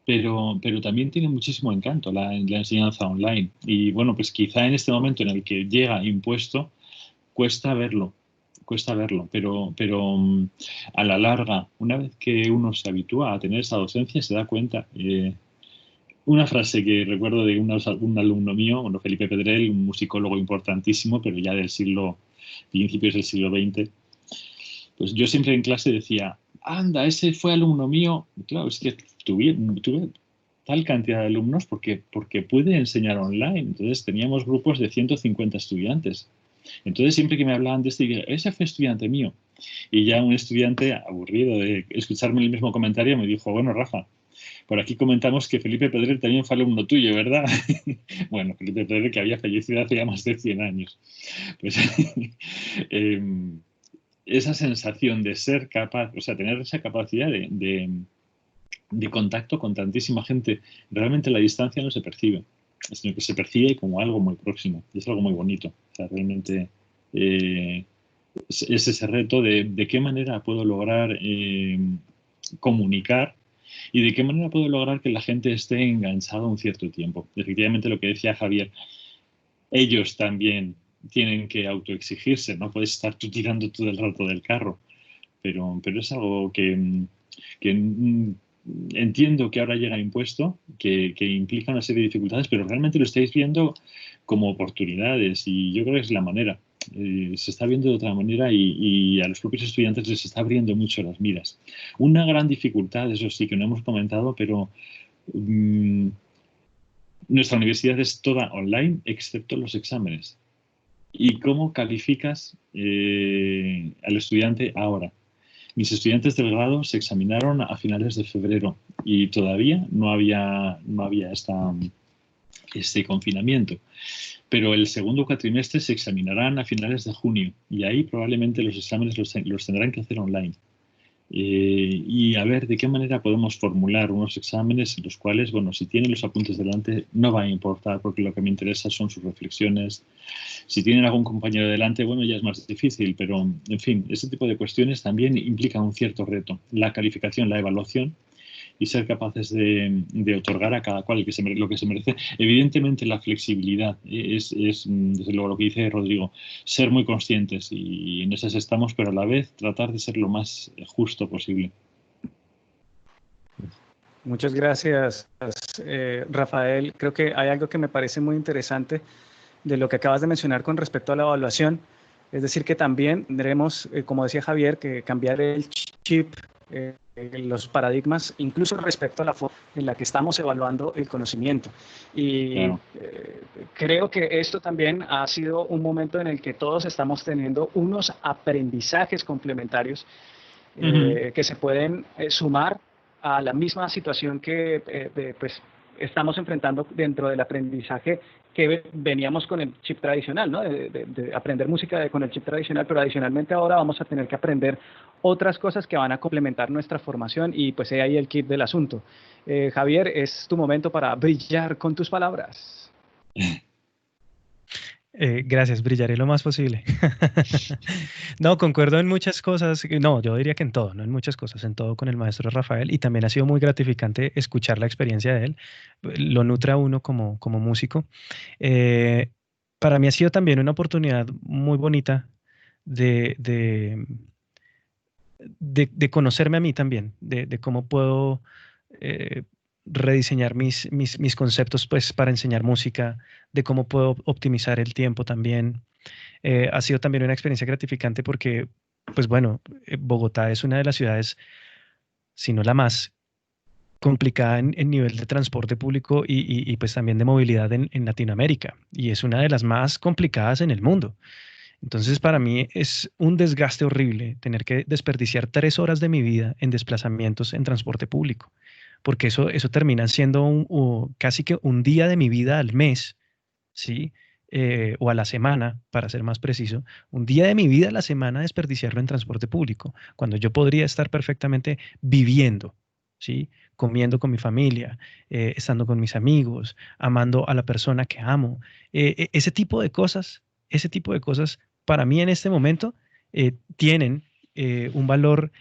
pero también tiene muchísimo encanto la enseñanza online. Y bueno, pues quizá en este momento en el que llega impuesto, cuesta verlo, pero a la larga, una vez que uno se habitúa a tener esa docencia, se da cuenta. Una frase que recuerdo de un alumno mío, bueno, Felipe Pedrell, un musicólogo importantísimo, pero ya principios del siglo XX, pues yo siempre en clase decía, anda, ese fue alumno mío. Claro, es que tuve tal cantidad de alumnos porque pude enseñar online. Entonces teníamos grupos de 150 estudiantes. Entonces, siempre que me hablaban de ese fue estudiante mío. Y ya un estudiante, aburrido de escucharme el mismo comentario, me dijo, bueno, Rafa, por aquí comentamos que Felipe Pedrell también fue alumno tuyo, ¿verdad? Bueno, Felipe Pedrell, que había fallecido hace ya más de 100 años. Pues esa sensación de ser capaz, o sea, tener esa capacidad de contacto con tantísima gente. Realmente la distancia no se percibe, sino que se percibe como algo muy próximo. Y es algo muy bonito. O sea, realmente es ese reto de qué manera puedo lograr comunicar y de qué manera puedo lograr que la gente esté enganchada un cierto tiempo. Efectivamente, lo que decía Javier, ellos también tienen que autoexigirse, no puedes estar tú tirando todo el rato del carro, pero es algo que entiendo que ahora llega impuesto, que implica una serie de dificultades, pero realmente lo estáis viendo como oportunidades y yo creo que es la manera. Se está viendo de otra manera y a los propios estudiantes les está abriendo mucho las miras. Una gran dificultad, eso sí, que no hemos comentado, pero nuestra universidad es toda online, excepto los exámenes. ¿Y cómo calificas al estudiante ahora? Mis estudiantes del grado se examinaron a finales de febrero y todavía no había este confinamiento. Pero el segundo cuatrimestre se examinarán a finales de junio y ahí probablemente los exámenes los tendrán que hacer online. Y a ver de qué manera podemos formular unos exámenes en los cuales, bueno, si tienen los apuntes delante no va a importar porque lo que me interesa son sus reflexiones. Si tienen algún compañero delante, bueno, ya es más difícil, pero en fin, ese tipo de cuestiones también implican un cierto reto. La calificación, la evaluación y ser capaces de otorgar a cada cual lo que se merece. Evidentemente la flexibilidad es desde luego lo que dice Rodrigo, ser muy conscientes y en esas estamos, pero a la vez tratar de ser lo más justo posible. Muchas gracias, Rafael. Creo que hay algo que me parece muy interesante de lo que acabas de mencionar con respecto a la evaluación. Es decir, que también tendremos, como decía Javier, que cambiar el chip, los paradigmas, incluso respecto a la forma en la que estamos evaluando el conocimiento. Y claro, creo que esto también ha sido un momento en el que todos estamos teniendo unos aprendizajes complementarios que se pueden sumar a la misma situación que pues, estamos enfrentando dentro del aprendizaje que veníamos con el chip tradicional, ¿no? De aprender música con el chip tradicional, pero adicionalmente ahora vamos a tener que aprender otras cosas que van a complementar nuestra formación y pues ahí el kit del asunto. Javier, es tu momento para brillar con tus palabras. Gracias, brillaré lo más posible. No, concuerdo en muchas cosas, no, yo diría que en todo, no en muchas cosas, en todo con el maestro Rafael y también ha sido muy gratificante escuchar la experiencia de él, lo nutre a uno como músico. Para mí ha sido también una oportunidad muy bonita de conocerme a mí también, de cómo puedo rediseñar mis conceptos pues, para enseñar música, de cómo puedo optimizar el tiempo también. Ha sido también una experiencia gratificante porque, pues bueno, Bogotá es una de las ciudades, si no la más complicada en nivel de transporte público y pues también de movilidad en Latinoamérica. Y es una de las más complicadas en el mundo. Entonces, para mí es un desgaste horrible tener que desperdiciar 3 horas de mi vida en desplazamientos en transporte público, porque eso termina siendo casi que un día de mi vida al mes, ¿sí? O a la semana, para ser más preciso, un día de mi vida a la semana desperdiciarlo en transporte público, cuando yo podría estar perfectamente viviendo, ¿sí? Comiendo con mi familia, estando con mis amigos, amando a la persona que amo. Ese tipo de cosas para mí en este momento tienen un valor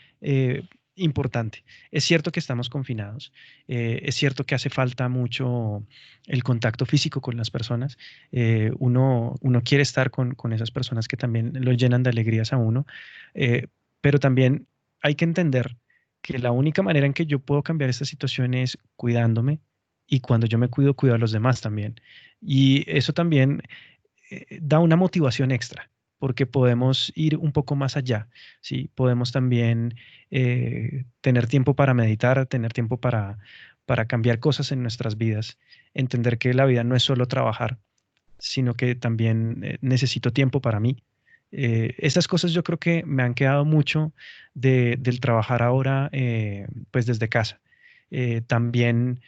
importante. Es cierto que estamos confinados, es cierto que hace falta mucho el contacto físico con las personas. Uno quiere estar con esas personas que también lo llenan de alegrías a uno, pero también hay que entender que la única manera en que yo puedo cambiar esta situación es cuidándome y cuando yo me cuido, cuido a los demás también. Y eso también da una motivación extra porque podemos ir un poco más allá, ¿sí? Podemos también tener tiempo para meditar, tener tiempo para cambiar cosas en nuestras vidas, entender que la vida no es solo trabajar, sino que también necesito tiempo para mí. Esas cosas yo creo que me han quedado mucho del trabajar ahora, pues desde casa. También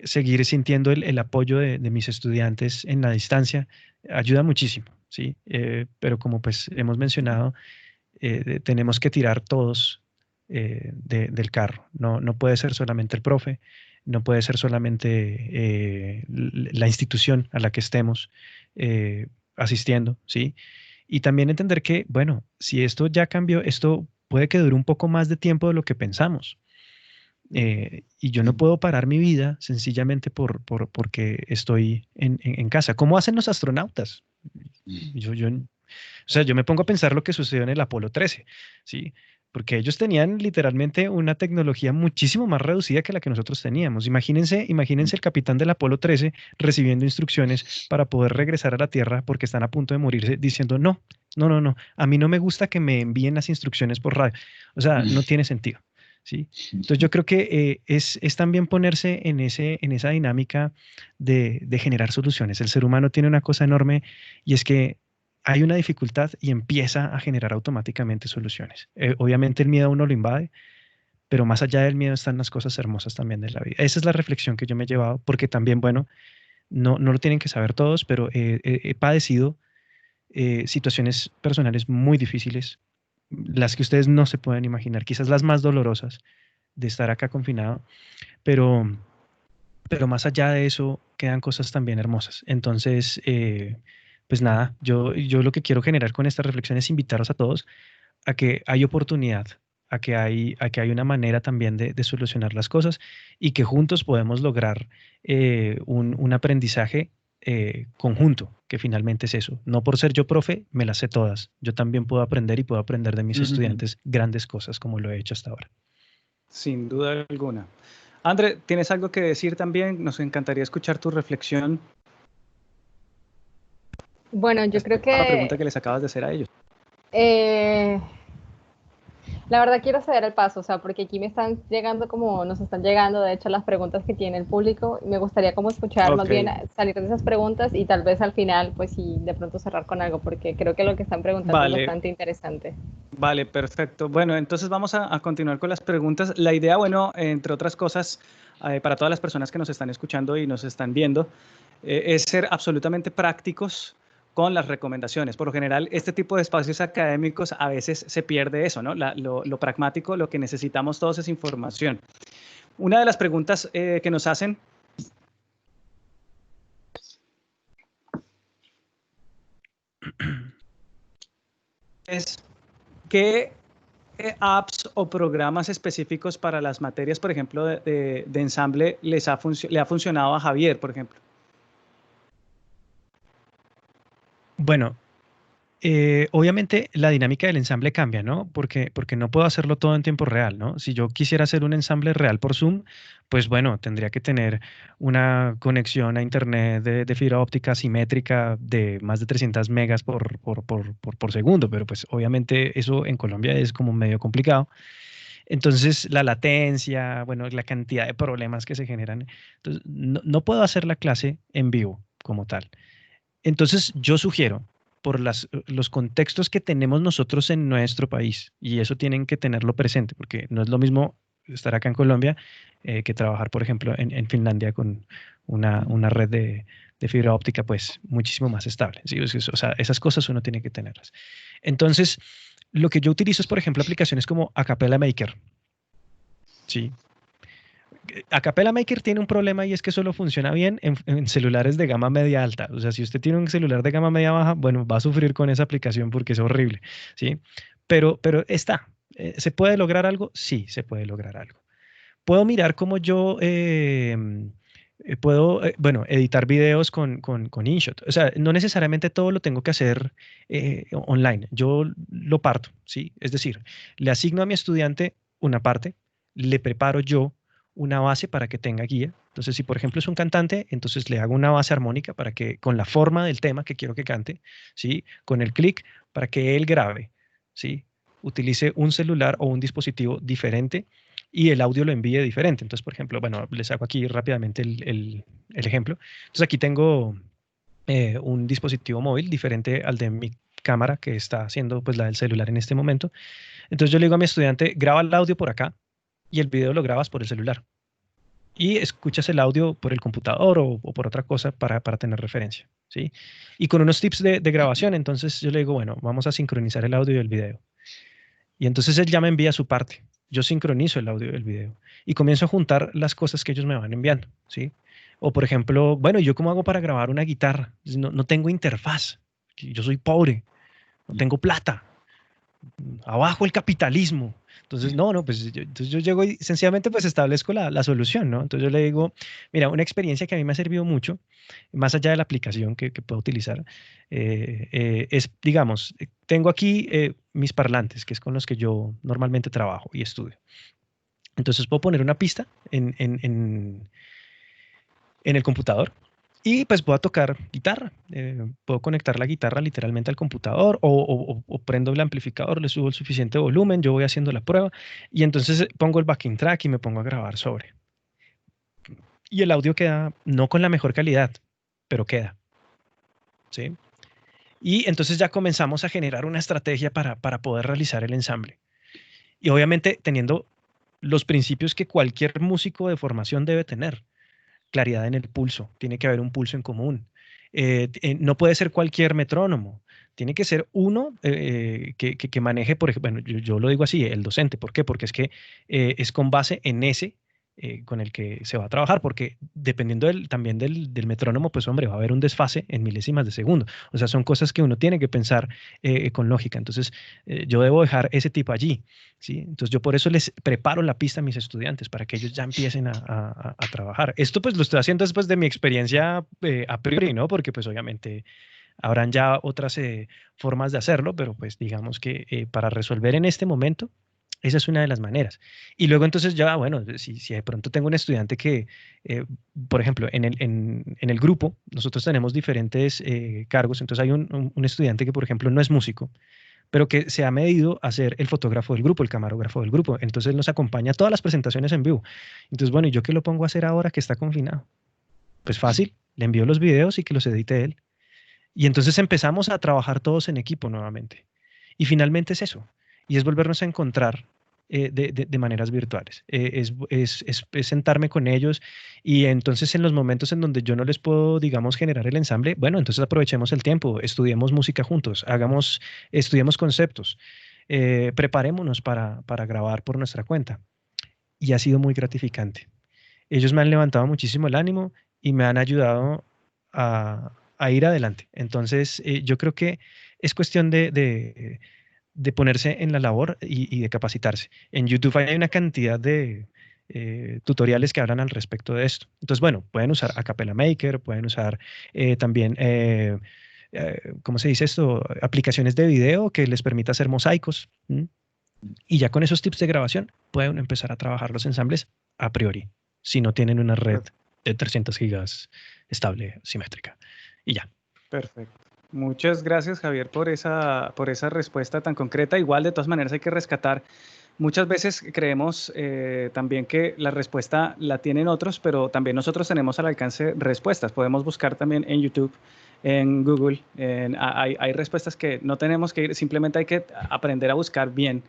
seguir sintiendo el apoyo de mis estudiantes en la distancia ayuda muchísimo, ¿sí? Pero como pues hemos mencionado, tenemos que tirar todos del carro. No, no puede ser solamente el profe, no puede ser solamente la institución a la que estemos asistiendo, ¿sí? Y también entender que, bueno, si esto ya cambió, esto puede que dure un poco más de tiempo de lo que pensamos. Y yo no puedo parar mi vida sencillamente porque estoy en casa. ¿Cómo hacen los astronautas? O sea, yo me pongo a pensar lo que sucedió en el Apolo 13, ¿sí? Porque ellos tenían literalmente una tecnología muchísimo más reducida que la que nosotros teníamos. Imagínense el capitán del Apolo 13 recibiendo instrucciones para poder regresar a la Tierra porque están a punto de morirse, diciendo, no, no, no, no, a mí no me gusta que me envíen las instrucciones por radio. O sea, no tiene sentido, ¿sí? Entonces yo creo que es también ponerse en esa dinámica de generar soluciones. El ser humano tiene una cosa enorme y es que hay una dificultad y empieza a generar automáticamente soluciones. Obviamente el miedo a uno lo invade, pero más allá del miedo están las cosas hermosas también de la vida. Esa es la reflexión que yo me he llevado, porque también, bueno, no lo tienen que saber todos, pero he padecido situaciones personales muy difíciles, las que ustedes no se pueden imaginar, quizás las más dolorosas de estar acá confinado, pero más allá de eso quedan cosas también hermosas. Entonces, pues nada, yo lo que quiero generar con esta reflexión es invitaros a todos a que hay oportunidad, a que hay una manera también de solucionar las cosas y que juntos podemos lograr un aprendizaje conjunto, que finalmente es eso. No por ser yo profe, me las sé todas. Yo también puedo aprender y puedo aprender de mis estudiantes grandes cosas como lo he hecho hasta ahora. Sin duda alguna. André, ¿tienes algo que decir también? Nos encantaría escuchar tu reflexión. Bueno, yo creo que la pregunta que les acabas de hacer a ellos. La verdad quiero ceder el paso, o sea, porque aquí nos están llegando, de hecho, las preguntas que tiene el público. Me gustaría como escuchar, más bien salir de esas preguntas y tal vez al final, pues sí, de pronto cerrar con algo, porque creo que lo que están preguntando es bastante interesante. Vale, perfecto. Bueno, entonces vamos a continuar con las preguntas. La idea, bueno, entre otras cosas, para todas las personas que nos están escuchando y nos están viendo, es ser absolutamente prácticos con las recomendaciones. Por lo general, este tipo de espacios académicos a veces se pierde eso, ¿no? Lo pragmático, lo que necesitamos todos es información. Una de las preguntas que nos hacen es ¿qué apps o programas específicos para las materias, por ejemplo, de ensamble le ha funcionado a Javier, por ejemplo? Bueno, obviamente la dinámica del ensamble cambia, ¿no? Porque no puedo hacerlo todo en tiempo real, ¿no? Si yo quisiera hacer un ensamble real por Zoom, pues bueno, tendría que tener una conexión a internet de fibra óptica simétrica de más de 300 megas por segundo, pero pues obviamente eso en Colombia es como medio complicado. Entonces, la latencia, bueno, la cantidad de problemas que se generan. Entonces, no puedo hacer la clase en vivo como tal. Entonces, yo sugiero, por los contextos que tenemos nosotros en nuestro país, y eso tienen que tenerlo presente, porque no es lo mismo estar acá en Colombia que trabajar, por ejemplo, en Finlandia con una red de fibra óptica, pues, muchísimo más estable, ¿sí? O sea, esas cosas uno tiene que tenerlas. Entonces, lo que yo utilizo es, por ejemplo, aplicaciones como Acapella Maker, ¿sí? Acapella Maker tiene un problema y es que solo funciona bien en celulares de gama media alta. O sea, si usted tiene un celular de gama media baja, bueno, va a sufrir con esa aplicación porque es horrible, ¿sí? Pero está. ¿Se puede lograr algo? Sí, se puede lograr algo. Puedo mirar cómo yo puedo, bueno, editar videos con InShot. O sea, no necesariamente todo lo tengo que hacer online. Yo lo parto, ¿sí? Es decir, le asigno a mi estudiante una parte, le preparo yo una base para que tenga guía. Entonces, si por ejemplo es un cantante, entonces le hago una base armónica para que con la forma del tema que quiero que cante, ¿sí? Con el clic para que él grabe, ¿sí? Utilice un celular o un dispositivo diferente y el audio lo envíe diferente. Entonces, por ejemplo, bueno, les hago aquí rápidamente el ejemplo. Entonces, aquí tengo un dispositivo móvil diferente al de mi cámara que está haciendo pues la del celular en este momento. Entonces yo le digo a mi estudiante, graba el audio por acá y el video lo grabas por el celular. Y escuchas el audio por el computador o por otra cosa para tener referencia, ¿sí? Y con unos tips de grabación, entonces yo le digo, bueno, vamos a sincronizar el audio y el video. Y entonces él ya me envía su parte. yo sincronizo el audio y el video y comienzo a juntar las cosas que ellos me van enviando, ¿sí? O por ejemplo, bueno, ¿yo cómo hago para grabar una guitarra? No tengo interfaz, yo soy pobre, no tengo plata, abajo el capitalismo. Entonces, entonces yo llego y sencillamente pues establezco la solución, ¿no? Entonces yo le digo, mira, una experiencia que a mí me ha servido mucho, más allá de la aplicación que puedo utilizar, es, digamos, tengo aquí mis parlantes, que es con los que yo normalmente trabajo y estudio. Entonces puedo poner una pista en el computador y pues voy a tocar guitarra. Puedo conectar la guitarra literalmente al computador o prendo el amplificador, le subo el suficiente volumen, yo voy haciendo la prueba y entonces pongo el backing track y me pongo a grabar sobre. Y el audio queda no con la mejor calidad, pero queda. ¿Sí? Y entonces ya comenzamos a generar una estrategia para poder realizar el ensamble. Y obviamente teniendo los principios que cualquier músico de formación debe tener. Claridad en el pulso, tiene que haber un pulso en común. No puede ser cualquier metrónomo, tiene que ser uno que maneje, por ejemplo, bueno, yo lo digo así, el docente, ¿por qué? Porque es que es con base en ese con el que se va a trabajar, porque dependiendo también del metrónomo, pues hombre, va a haber un desfase en milésimas de segundo. O sea, son cosas que uno tiene que pensar con lógica. Entonces, yo debo dejar ese tipo allí, ¿sí? Entonces, yo por eso les preparo la pista a mis estudiantes, para que ellos ya empiecen a trabajar. Esto pues lo estoy haciendo después de mi experiencia a priori, ¿no? Porque pues obviamente habrán ya otras formas de hacerlo, pero pues digamos que para resolver en este momento, esa es una de las maneras. Y luego entonces ya, bueno, si de pronto tengo un estudiante que, por ejemplo, en el grupo, nosotros tenemos diferentes cargos, entonces hay un estudiante que, por ejemplo, no es músico, pero que se ha medido a ser el fotógrafo del grupo, el camarógrafo del grupo. Entonces él nos acompaña a todas las presentaciones en vivo. Entonces, bueno, ¿y yo qué lo pongo a hacer ahora que está confinado? Pues fácil, le envío los videos y que los edite él. Y entonces empezamos a trabajar todos en equipo nuevamente. Y finalmente es eso, y es volvernos a encontrar de maneras virtuales. Es sentarme con ellos y entonces en los momentos en donde yo no les puedo, digamos, generar el ensamble, bueno, entonces aprovechemos el tiempo, estudiemos música juntos, estudiemos conceptos, preparémonos para grabar por nuestra cuenta. Y ha sido muy gratificante. Ellos me han levantado muchísimo el ánimo y me han ayudado a ir adelante. Entonces, yo creo que es cuestión de ponerse en la labor y de capacitarse. En YouTube hay una cantidad de tutoriales que hablan al respecto de esto. Entonces, bueno, pueden usar Acapella Maker, pueden usar también, ¿cómo se dice esto? Aplicaciones de video que les permita hacer mosaicos. ¿M? Y ya con esos tips de grabación pueden empezar a trabajar los ensambles a priori, si no tienen una red de 300 gigas estable, simétrica. Y ya. Perfecto. Muchas gracias, Javier, por esa respuesta tan concreta. Igual, de todas maneras, hay que rescatar. Muchas veces creemos también que la respuesta la tienen otros, pero también nosotros tenemos al alcance respuestas. Podemos buscar también en YouTube, en Google. Hay respuestas que no tenemos que ir, simplemente hay que aprender a buscar bien.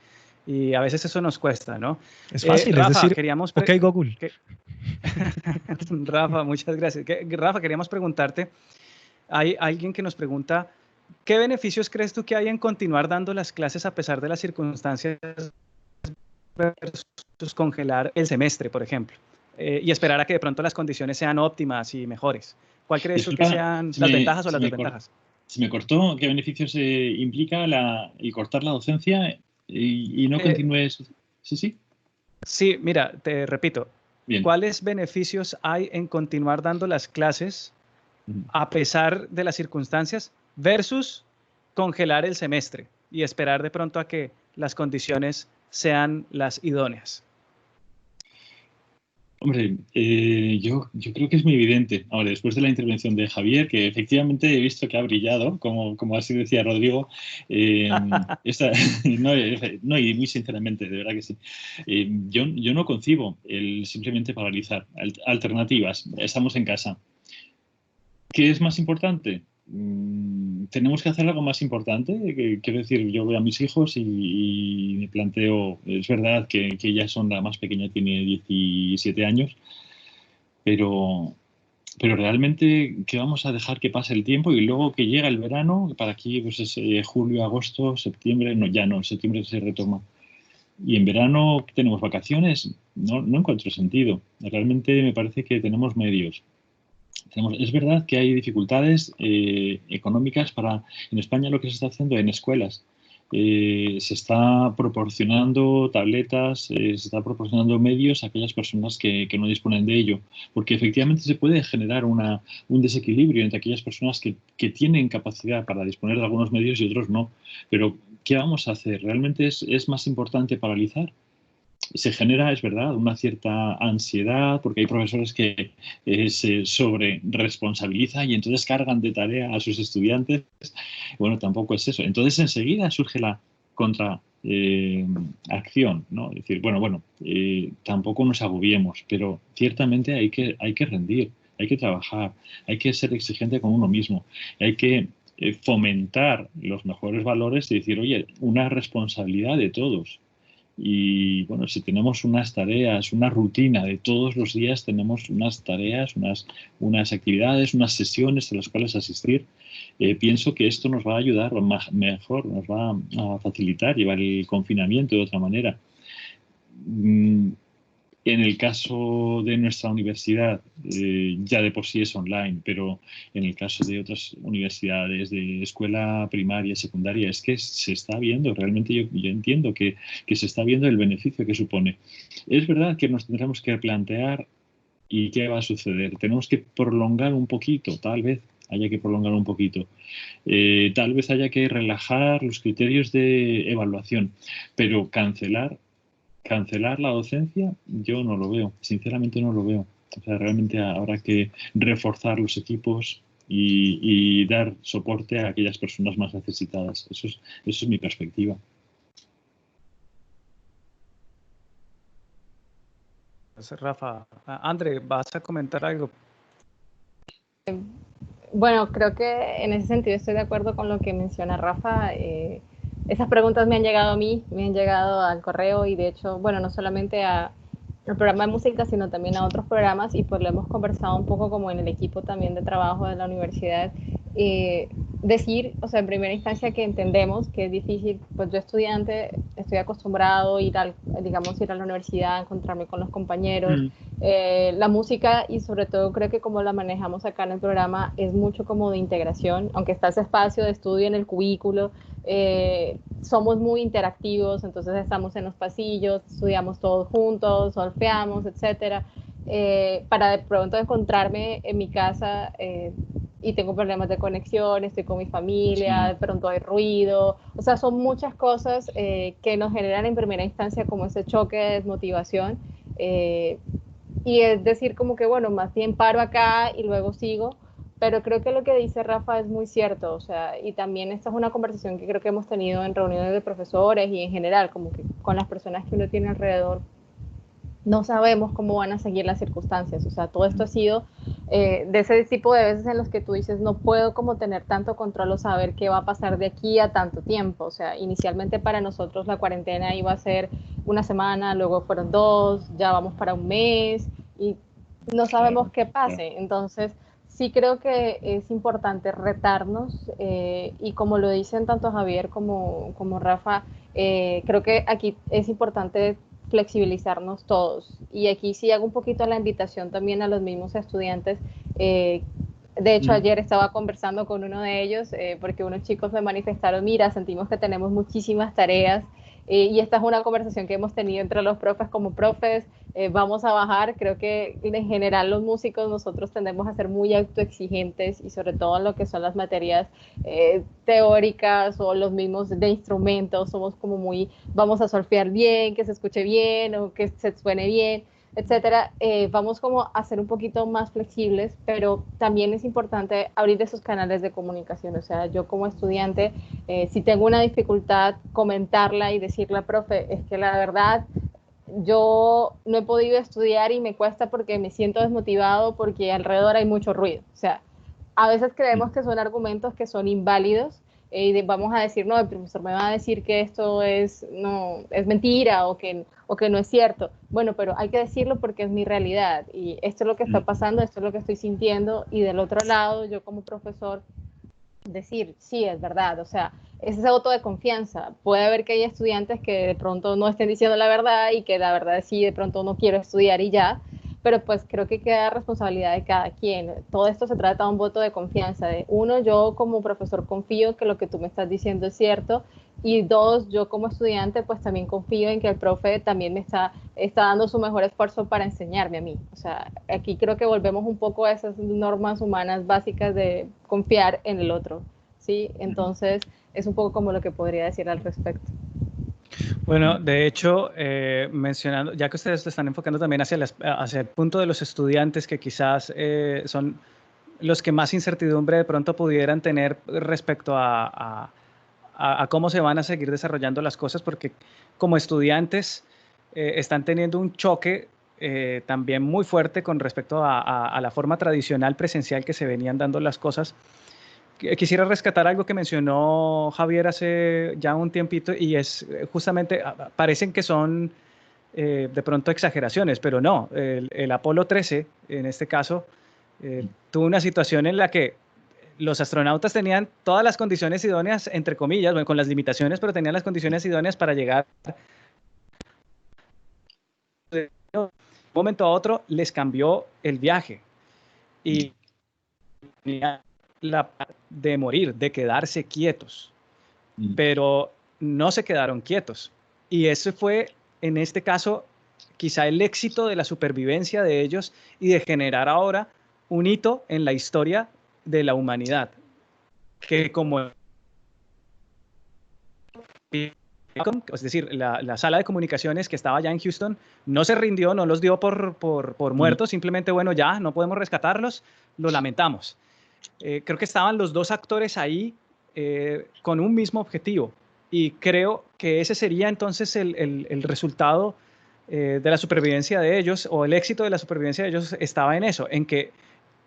Y a veces eso nos cuesta, ¿no? Es fácil, Rafa, es decir, queríamos ok, Google. Rafa, muchas gracias. Rafa, queríamos preguntarte, hay alguien que nos pregunta, ¿qué beneficios crees tú que hay en continuar dando las clases a pesar de las circunstancias versus congelar el semestre, por ejemplo, y esperar a que de pronto las condiciones sean óptimas y mejores? ¿Cuál crees tú que sean las ventajas o las desventajas? Se me cortó. ¿Qué beneficios implica el cortar la docencia y no continúes? Sí. Sí, mira, te repito. Bien. ¿Cuáles beneficios hay en continuar dando las clases a pesar de las circunstancias versus congelar el semestre y esperar de pronto a que las condiciones sean las idóneas? Hombre, yo creo que es muy evidente. Ahora, después de la intervención de Javier, que efectivamente he visto que ha brillado, como así decía Rodrigo, no, y muy sinceramente, de verdad que sí. Yo no concibo el simplemente paralizar. Alternativas. Estamos en casa. ¿Qué es más importante? Tenemos que hacer algo más importante. Quiero decir, yo veo a mis hijos y me planteo, es verdad que ya son, la más pequeña tiene 17 años, pero realmente que vamos a dejar que pase el tiempo y luego que llega el verano, para aquí pues es julio, agosto, septiembre, no, ya no, en septiembre se retoma. y en verano tenemos vacaciones, no encuentro sentido. Realmente me parece que tenemos medios. Es verdad que hay dificultades económicas en España lo que se está haciendo en escuelas. Se está proporcionando tabletas, se está proporcionando medios a aquellas personas que no disponen de ello, porque efectivamente se puede generar un desequilibrio entre aquellas personas que tienen capacidad para disponer de algunos medios y otros no. Pero, ¿qué vamos a hacer? ¿Realmente es más importante paralizar? Se genera, es verdad, una cierta ansiedad porque hay profesores que se sobre responsabilizan y entonces cargan de tarea a sus estudiantes. Bueno, tampoco es eso. Entonces enseguida surge la acción, ¿no? Es decir, bueno, tampoco nos agobiemos, pero ciertamente hay que rendir, hay que trabajar, hay que ser exigente con uno mismo, hay que fomentar los mejores valores y decir, oye, una responsabilidad de todos. Y bueno, si tenemos unas tareas, una rutina de todos los días, tenemos unas tareas, unas actividades, unas sesiones a las cuales asistir, pienso que esto nos va a ayudar mejor, nos va a facilitar llevar el confinamiento de otra manera. En el caso de nuestra universidad, ya de por sí es online, pero en el caso de otras universidades de escuela primaria, secundaria, es que se está viendo, realmente yo entiendo que se está viendo el beneficio que supone. Es verdad que nos tendremos que plantear y qué va a suceder. Tenemos que prolongar un poquito, tal vez haya que prolongar un poquito. Tal vez haya que relajar los criterios de evaluación, pero cancelar la docencia, yo no lo veo, sinceramente no lo veo. O sea, realmente habrá que reforzar los equipos y dar soporte a aquellas personas más necesitadas. Eso es mi perspectiva. Rafa, André, ¿vas a comentar algo? Bueno, creo que en ese sentido estoy de acuerdo con lo que menciona Rafa. Esas preguntas me han llegado a mí, me han llegado al correo y de hecho, bueno, no solamente al programa de música, sino también a otros programas y pues lo hemos conversado un poco como en el equipo también de trabajo de la universidad. Decir, o sea, en primera instancia que entendemos que es difícil, pues yo estudiante estoy acostumbrado a ir a la universidad, a encontrarme con los compañeros, la música y sobre todo creo que como la manejamos acá en el programa es mucho como de integración, aunque está ese espacio de estudio en el cubículo, somos muy interactivos, entonces estamos en los pasillos, estudiamos todos juntos, solfeamos, etcétera. Para de pronto encontrarme en mi casa y tengo problemas de conexión, estoy con mi familia, de pronto hay ruido, o sea, son muchas cosas que nos generan en primera instancia como ese choque de desmotivación y es decir como que bueno, más bien paro acá y luego sigo, pero creo que lo que dice Rafa es muy cierto, o sea, y también esta es una conversación que creo que hemos tenido en reuniones de profesores y en general, como que con las personas que uno tiene alrededor, no sabemos cómo van a seguir las circunstancias, o sea, todo esto ha sido de ese tipo de veces en los que tú dices, no puedo como tener tanto control o saber qué va a pasar de aquí a tanto tiempo, o sea, inicialmente para nosotros la cuarentena iba a ser una semana, luego fueron 2, ya vamos para un mes y no sabemos qué pase, entonces sí creo que es importante retarnos y como lo dicen tanto Javier como Rafa, creo que aquí es importante flexibilizarnos todos. Y aquí sí hago un poquito la invitación también a los mismos estudiantes. De hecho, ayer estaba conversando con uno de ellos porque unos chicos me manifestaron, mira, sentimos que tenemos muchísimas tareas y esta es una conversación que hemos tenido entre los profes como profes, vamos a bajar, creo que en general los músicos nosotros tendemos a ser muy autoexigentes y sobre todo en lo que son las materias teóricas o los mismos de instrumentos, somos como muy, vamos a solfear bien, que se escuche bien o que se suene bien, etcétera, vamos como a ser un poquito más flexibles, pero también es importante abrir esos canales de comunicación, o sea, yo como estudiante, si tengo una dificultad, comentarla y decirle, profe, es que la verdad, yo no he podido estudiar y me cuesta porque me siento desmotivado porque alrededor hay mucho ruido, o sea, a veces creemos que son argumentos que son inválidos y vamos a decir, no, el profesor me va a decir que esto es mentira o que no es cierto. Bueno, pero hay que decirlo porque es mi realidad y esto es lo que está pasando, esto es lo que estoy sintiendo y del otro lado, yo como profesor, decir, sí, es verdad, o sea, es ese voto de confianza. Puede haber que hay estudiantes que de pronto no estén diciendo la verdad y que la verdad sí, de pronto no quiero estudiar y ya, pero pues creo que queda responsabilidad de cada quien. Todo esto se trata de un voto de confianza, de uno, yo como profesor confío que lo que tú me estás diciendo es cierto, y dos, yo como estudiante pues también confío en que el profe también me está dando su mejor esfuerzo para enseñarme a mí. O sea, aquí creo que volvemos un poco a esas normas humanas básicas de confiar en el otro, ¿sí? Entonces, es un poco como lo que podría decir al respecto. Bueno, de hecho, mencionando, ya que ustedes se están enfocando también hacia el punto de los estudiantes que quizás son los que más incertidumbre de pronto pudieran tener respecto a cómo se van a seguir desarrollando las cosas, porque como estudiantes están teniendo un choque también muy fuerte con respecto a la forma tradicional presencial que se venían dando las cosas. Quisiera rescatar algo que mencionó Javier hace ya un tiempito y es justamente, parecen que son de pronto exageraciones, pero no, el Apolo 13 en este caso tuvo una situación en la que los astronautas tenían todas las condiciones idóneas, entre comillas, bueno, con las limitaciones, pero tenían las condiciones idóneas para llegar. De un momento a otro les cambió el viaje y la de morir, de quedarse quietos, pero no se quedaron quietos. Y ese fue, en este caso, quizá el éxito de la supervivencia de ellos y de generar ahora un hito en la historia de la humanidad, que como es decir, la sala de comunicaciones que estaba allá en Houston no se rindió, no los dio por muertos, simplemente, bueno, ya no podemos rescatarlos, lo lamentamos. Creo que estaban los dos actores ahí con un mismo objetivo y creo que ese sería entonces el resultado de la supervivencia de ellos, o el éxito de la supervivencia de ellos estaba en eso, en que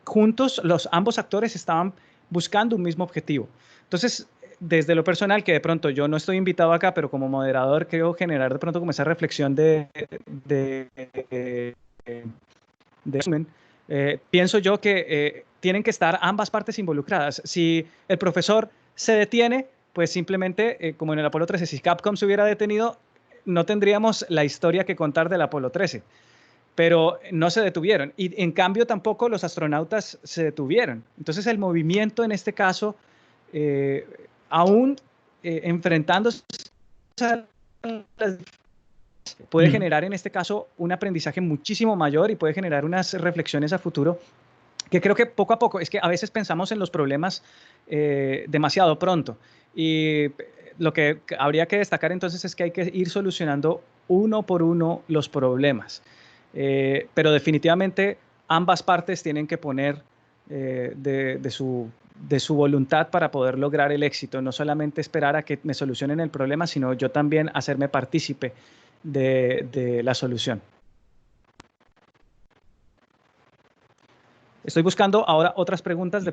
juntos ambos actores estaban buscando un mismo objetivo. Entonces, desde lo personal, que de pronto yo no estoy invitado acá, pero como moderador creo generar de pronto como esa reflexión pienso yo que tienen que estar ambas partes involucradas. Si el profesor se detiene, pues simplemente, como en el Apolo 13, si Capcom se hubiera detenido, no tendríamos la historia que contar del Apolo 13. Pero no se detuvieron. Y en cambio tampoco los astronautas se detuvieron. Entonces el movimiento en este caso, aún enfrentándose a las, puede generar en este caso un aprendizaje muchísimo mayor y puede generar unas reflexiones a futuro que creo que poco a poco, es que a veces pensamos en los problemas demasiado pronto y lo que habría que destacar entonces es que hay que ir solucionando uno por uno los problemas, pero definitivamente ambas partes tienen que poner de su voluntad para poder lograr el éxito, no solamente esperar a que me solucionen el problema, sino yo también hacerme partícipe de la solución. Estoy buscando ahora otras preguntas.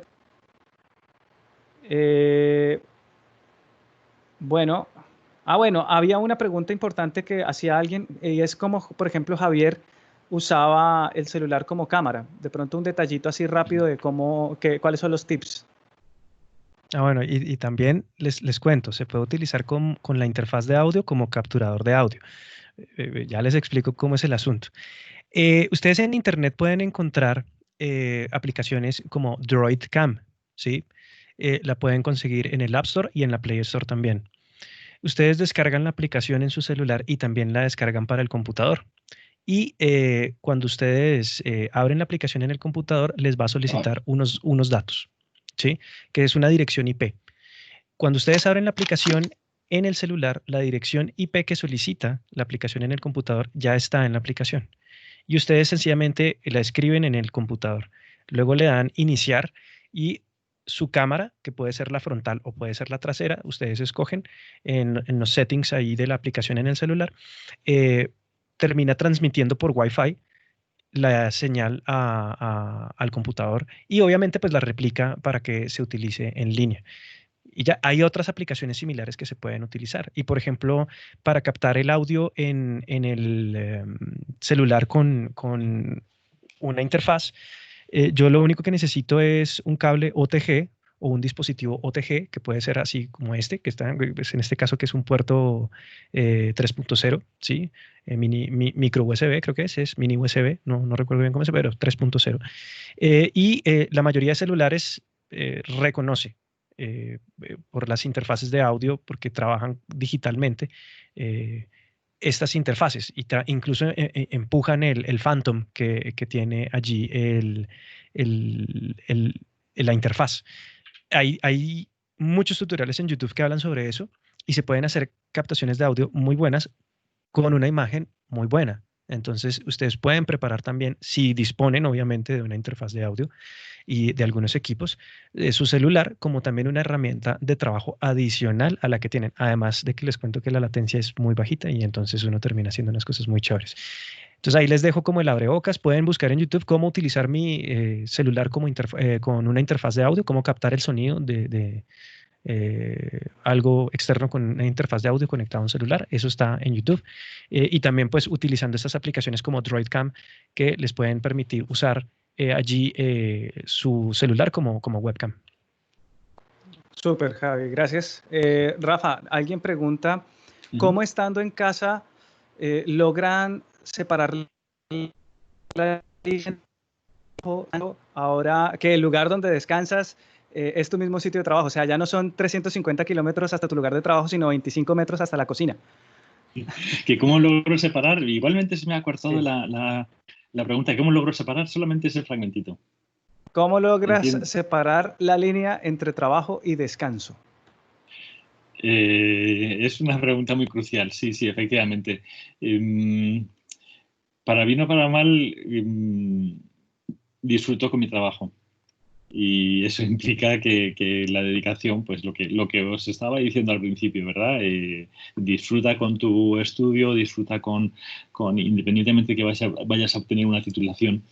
Bueno, había una pregunta importante que hacía alguien y es como, por ejemplo, Javier usaba el celular como cámara. De pronto un detallito así rápido de cuáles son los tips. Bueno, y también les cuento, se puede utilizar con la interfaz de audio como capturador de audio. Ya les explico cómo es el asunto. Ustedes en internet pueden encontrar aplicaciones como DroidCam, ¿sí? La pueden conseguir en el App Store y en la Play Store también. Ustedes descargan la aplicación en su celular y también la descargan para el computador. Y cuando ustedes abren la aplicación en el computador, les va a solicitar unos datos, ¿sí? Que es una dirección IP. Cuando ustedes abren la aplicación en el celular, la dirección IP que solicita la aplicación en el computador ya está en la aplicación. Y ustedes sencillamente la escriben en el computador. Luego le dan iniciar y su cámara, que puede ser la frontal o puede ser la trasera, ustedes escogen en los settings ahí de la aplicación en el celular, termina transmitiendo por Wi-Fi la señal al computador y obviamente pues la replica para que se utilice en línea. Y ya hay otras aplicaciones similares que se pueden utilizar. Y por ejemplo, para captar el audio en el celular con una interfaz, yo lo único que necesito es un cable OTG o un dispositivo OTG, que puede ser así como este, que está pues, en este caso que es un puerto 3.0, ¿sí? Micro USB, creo que es mini USB, no recuerdo bien cómo es, pero 3.0. La mayoría de celulares reconoce por las interfaces de audio, porque trabajan digitalmente, estas interfaces y incluso empujan el Phantom que tiene allí la interfaz. Hay muchos tutoriales en YouTube que hablan sobre eso y se pueden hacer captaciones de audio muy buenas con una imagen muy buena. Entonces, ustedes pueden preparar también, si disponen obviamente de una interfaz de audio y de algunos equipos, su celular como también una herramienta de trabajo adicional a la que tienen. Además de que les cuento que la latencia es muy bajita y entonces uno termina haciendo unas cosas muy chéveres. Entonces ahí les dejo como el abrebocas. Pueden buscar en YouTube cómo utilizar mi celular como con una interfaz de audio, cómo captar el sonido de algo externo con una interfaz de audio conectado a un celular. Eso está en YouTube. Y también pues utilizando estas aplicaciones como DroidCam que les pueden permitir usar allí su celular como webcam. Súper, Javi, gracias. Rafa, alguien pregunta, ¿cómo estando en casa logran separar la ahora que el lugar donde descansas es tu mismo sitio de trabajo? O sea, ya no son 350 kilómetros hasta tu lugar de trabajo, sino 25 metros hasta la cocina. ¿Que cómo logro separar? Igualmente se me ha cortado la pregunta. ¿Cómo logro separar? Solamente ese fragmentito. ¿Cómo logras separar la línea entre trabajo y descanso? Es una pregunta muy crucial, sí, efectivamente. Para bien o para mal, disfruto con mi trabajo. Y eso implica que la dedicación, pues lo que os estaba diciendo al principio, ¿verdad? Disfruta con tu estudio, disfruta independientemente de que vayas a obtener una titulación.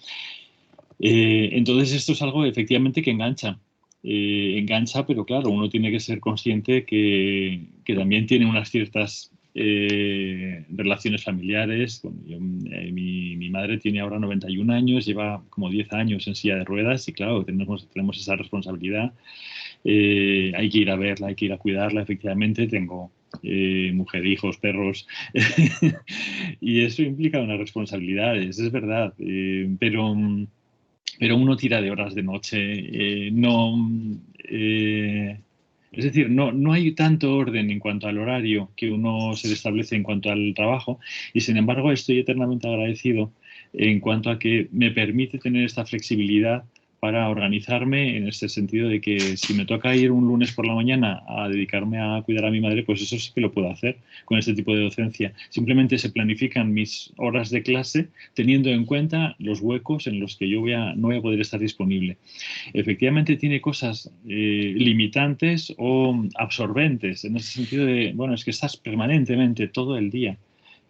Entonces esto es algo efectivamente que engancha. Engancha, pero claro, uno tiene que ser consciente que también tiene unas ciertas relaciones familiares. Bueno, mi madre tiene ahora 91 años, lleva como 10 años en silla de ruedas y claro, tenemos esa responsabilidad. Hay que ir a verla, hay que ir a cuidarla, efectivamente. Tengo mujer, hijos, perros y eso implica unas responsabilidades, es verdad, pero uno tira de horas de noche, es decir, no hay tanto orden en cuanto al horario que uno se establece en cuanto al trabajo y sin embargo estoy eternamente agradecido en cuanto a que me permite tener esta flexibilidad para organizarme en este sentido de que si me toca ir un lunes por la mañana a dedicarme a cuidar a mi madre, pues eso sí que lo puedo hacer con este tipo de docencia. Simplemente se planifican mis horas de clase teniendo en cuenta los huecos en los que yo no voy a poder estar disponible. Efectivamente tiene cosas limitantes o absorbentes, en ese sentido de, bueno, es que estás permanentemente todo el día.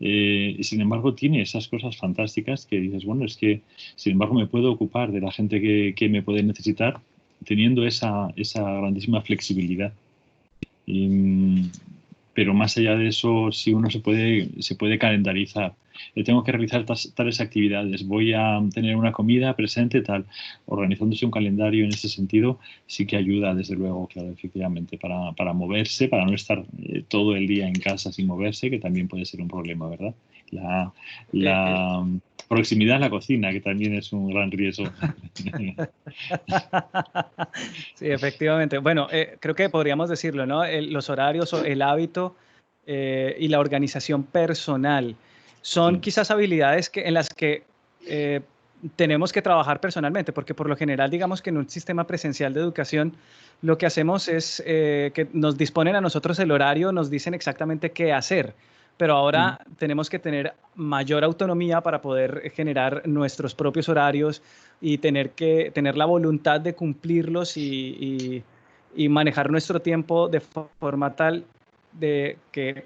Y sin embargo tiene esas cosas fantásticas que dices, bueno, es que sin embargo me puedo ocupar de la gente que me puede necesitar teniendo esa grandísima flexibilidad. Pero más allá de eso, sí uno se puede calendarizar. Tengo que realizar tales actividades, voy a tener una comida presente, tal. Organizándose un calendario en ese sentido sí que ayuda, desde luego, claro, efectivamente, para moverse, para no estar todo el día en casa sin moverse, que también puede ser un problema, ¿verdad? La proximidad a la cocina, que también es un gran riesgo. Sí, efectivamente. Bueno, creo que podríamos decirlo, ¿no? Los horarios, el hábito y la organización personal son quizás habilidades en las que tenemos que trabajar personalmente, porque por lo general, digamos que en un sistema presencial de educación, lo que hacemos es que nos disponen a nosotros el horario, nos dicen exactamente qué hacer. Pero ahora tenemos que tener mayor autonomía para poder generar nuestros propios horarios y tener la voluntad de cumplirlos y manejar nuestro tiempo de forma tal de que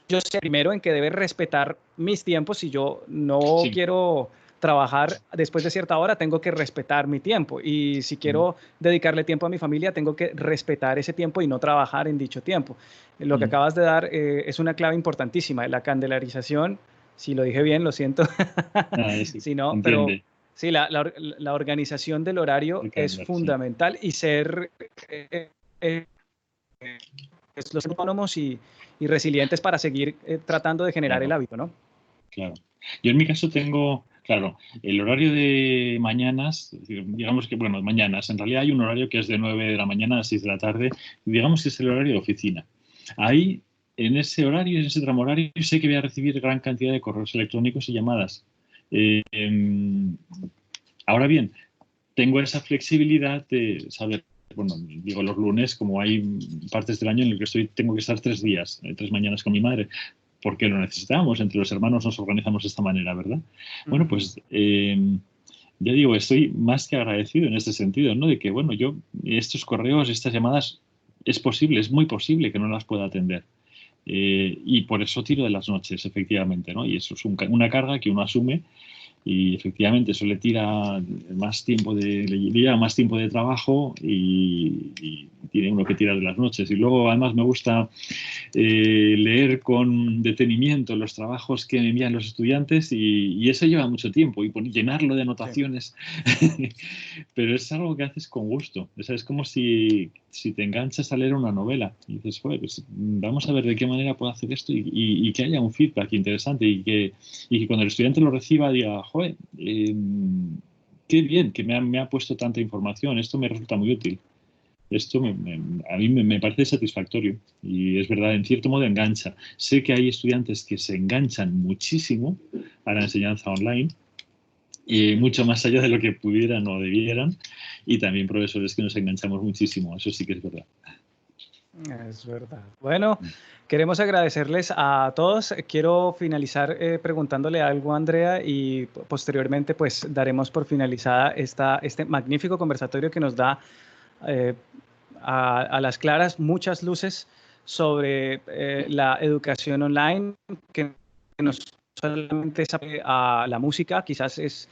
yo sé primero en que debe respetar mis tiempos. Si yo no quiero trabajar después de cierta hora, tengo que respetar mi tiempo. Y si quiero dedicarle tiempo a mi familia, tengo que respetar ese tiempo y no trabajar en dicho tiempo. Lo que acabas de dar es una clave importantísima. La candelarización, si lo dije bien, lo siento. Sí, si no, pero Sí, la organización del horario es fundamental y ser los autónomos y resilientes para seguir tratando de generar el hábito, ¿no? Claro. Yo en mi caso tengo, claro, el horario de mañanas, digamos que, bueno, mañanas, en realidad hay un horario que es de 9 de la mañana a 6 de la tarde, digamos que es el horario de oficina. Ahí, en ese horario, en ese tramo horario, sé que voy a recibir gran cantidad de correos electrónicos y llamadas. Ahora bien, tengo esa flexibilidad de saber, bueno, digo los lunes, como hay partes del año en el que tengo que estar 3 días, 3 mañanas con mi madre, porque lo necesitamos, entre los hermanos nos organizamos de esta manera, ¿verdad? Bueno, pues ya digo, estoy más que agradecido en este sentido, ¿no? De que, bueno, yo estos correos, estas llamadas, es posible, es muy posible que no las pueda atender. Y por eso tiro de las noches, efectivamente, ¿no? Y eso es una carga que uno asume y efectivamente eso le tira más tiempo de trabajo y tiene uno que tirar de las noches. Y luego además me gusta leer con detenimiento los trabajos que me envían los estudiantes y eso lleva mucho tiempo y llenarlo de anotaciones. Sí. Pero es algo que haces con gusto. O sea, es como si te enganchas a leer una novela y dices, joder, pues vamos a ver de qué manera puedo hacer esto y que haya un feedback interesante y que cuando el estudiante lo reciba diga, joder, qué bien que me ha puesto tanta información, esto me resulta muy útil. Esto a mí me parece satisfactorio y es verdad, en cierto modo engancha. Sé que hay estudiantes que se enganchan muchísimo a la enseñanza online, mucho más allá de lo que pudieran o debieran, y también profesores que nos enganchamos muchísimo, eso sí que es verdad. Es verdad. Bueno, queremos agradecerles a todos. Quiero finalizar preguntándole algo a Andrea y posteriormente pues daremos por finalizada este magnífico conversatorio que nos da a las claras muchas luces sobre la educación online, que no solamente sabe a la música, quizás es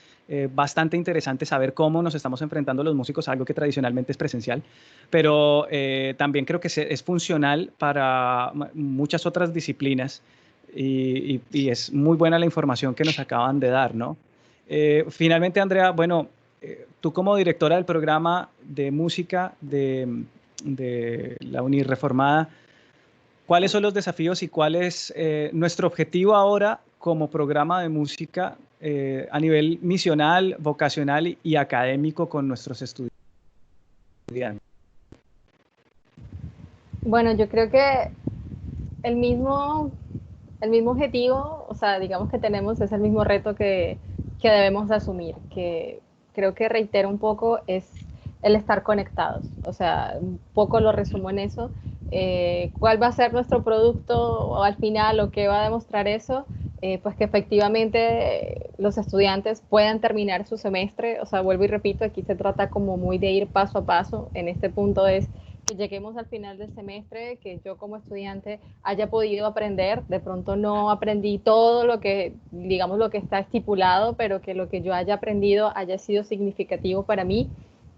bastante interesante saber cómo nos estamos enfrentando los músicos a algo que tradicionalmente es presencial, pero también creo que es funcional para muchas otras disciplinas y es muy buena la información que nos acaban de dar, ¿no? Finalmente, Andrea, bueno, tú como directora del programa de música de la Unireformada, ¿cuáles son los desafíos y cuál es nuestro objetivo ahora como programa de música a nivel misional, vocacional y académico con nuestros estudiantes? Bueno, yo creo que el mismo objetivo, o sea, digamos que tenemos, es el mismo reto que debemos de asumir, que creo que reitero un poco, es el estar conectados. O sea, un poco lo resumo en eso. ¿Cuál va a ser nuestro producto o al final o qué va a demostrar eso? Pues que efectivamente los estudiantes puedan terminar su semestre. O sea, vuelvo y repito, aquí se trata como muy de ir paso a paso. En este punto es que lleguemos al final del semestre, que yo como estudiante haya podido aprender. De pronto no aprendí todo lo que, digamos, lo que está estipulado, pero que lo que yo haya aprendido haya sido significativo para mí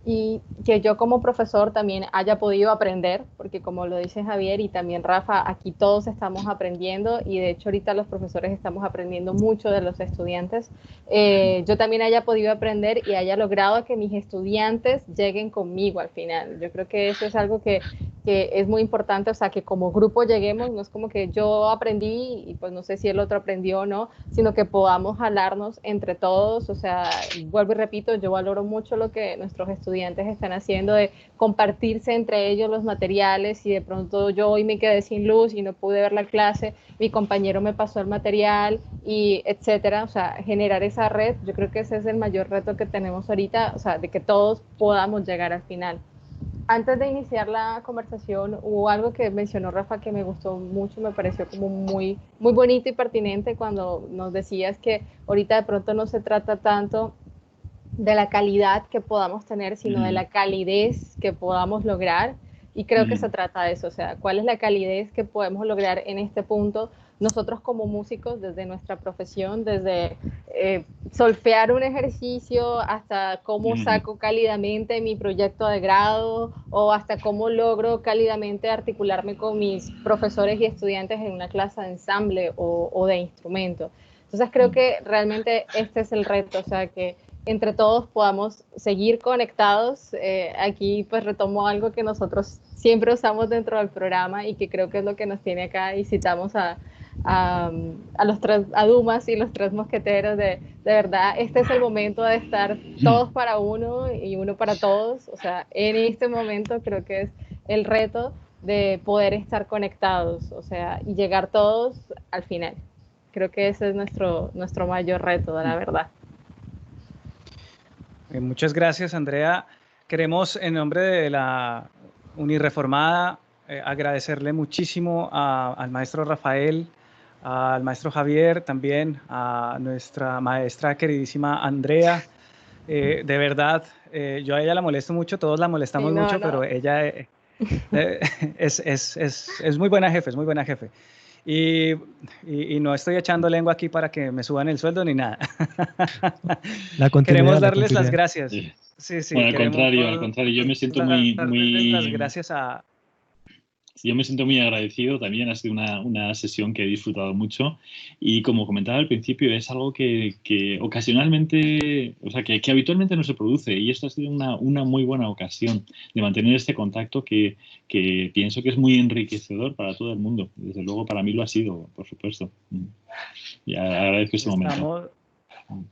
y que yo como profesor también haya podido aprender, porque como lo dice Javier y también Rafa, aquí todos estamos aprendiendo y de hecho ahorita los profesores estamos aprendiendo mucho de los estudiantes. Yo también haya podido aprender y haya logrado que mis estudiantes lleguen conmigo al final. Yo creo que eso es algo que es muy importante, o sea, que como grupo lleguemos, no es como que yo aprendí y pues no sé si el otro aprendió o no, sino que podamos jalarnos entre todos. O sea, vuelvo y repito, yo valoro mucho lo que nuestros estudiantes están haciendo de compartirse entre ellos los materiales y de pronto yo hoy me quedé sin luz y no pude ver la clase, mi compañero me pasó el material y etcétera. O sea, generar esa red, yo creo que ese es el mayor reto que tenemos ahorita, o sea, de que todos podamos llegar al final. Antes de iniciar la conversación, hubo algo que mencionó Rafa que me gustó mucho, me pareció como muy, muy bonito y pertinente cuando nos decías que ahorita de pronto no se trata tanto de la calidad que podamos tener, sino de la calidez que podamos lograr. Y creo que se trata de eso, o sea, cuál es la calidez que podemos lograr en este punto nosotros como músicos, desde nuestra profesión, desde solfear un ejercicio hasta cómo saco cálidamente mi proyecto de grado o hasta cómo logro cálidamente articularme con mis profesores y estudiantes en una clase de ensamble o de instrumento. Entonces creo que realmente este es el reto, o sea, que entre todos podamos seguir conectados. Aquí pues retomo algo que nosotros siempre usamos dentro del programa y que creo que es lo que nos tiene acá, y citamos a los tres, a Dumas y los tres mosqueteros, de verdad, este es el momento de estar todos para uno y uno para todos. O sea, en este momento creo que es el reto de poder estar conectados, o sea, y llegar todos al final. Creo que ese es nuestro mayor reto, la verdad. Muchas gracias, Andrea. Queremos, en nombre de la Unireformada, agradecerle muchísimo al maestro Rafael, al maestro Javier, también a nuestra maestra queridísima Andrea. De verdad, yo a ella la molesto mucho, todos la molestamos mucho, pero ella es muy buena jefe, es muy buena jefe. Y no estoy echando lengua aquí para que me suban el sueldo ni nada. Queremos darles las gracias. Sí. Sí, bueno, al contrario, yo me siento las gracias a... Yo me siento muy agradecido también, ha sido una sesión que he disfrutado mucho y como comentaba al principio es algo que ocasionalmente, o sea, que habitualmente no se produce y esto ha sido una muy buena ocasión de mantener este contacto que pienso que es muy enriquecedor para todo el mundo. Desde luego para mí lo ha sido, por supuesto. Y agradezco este momento.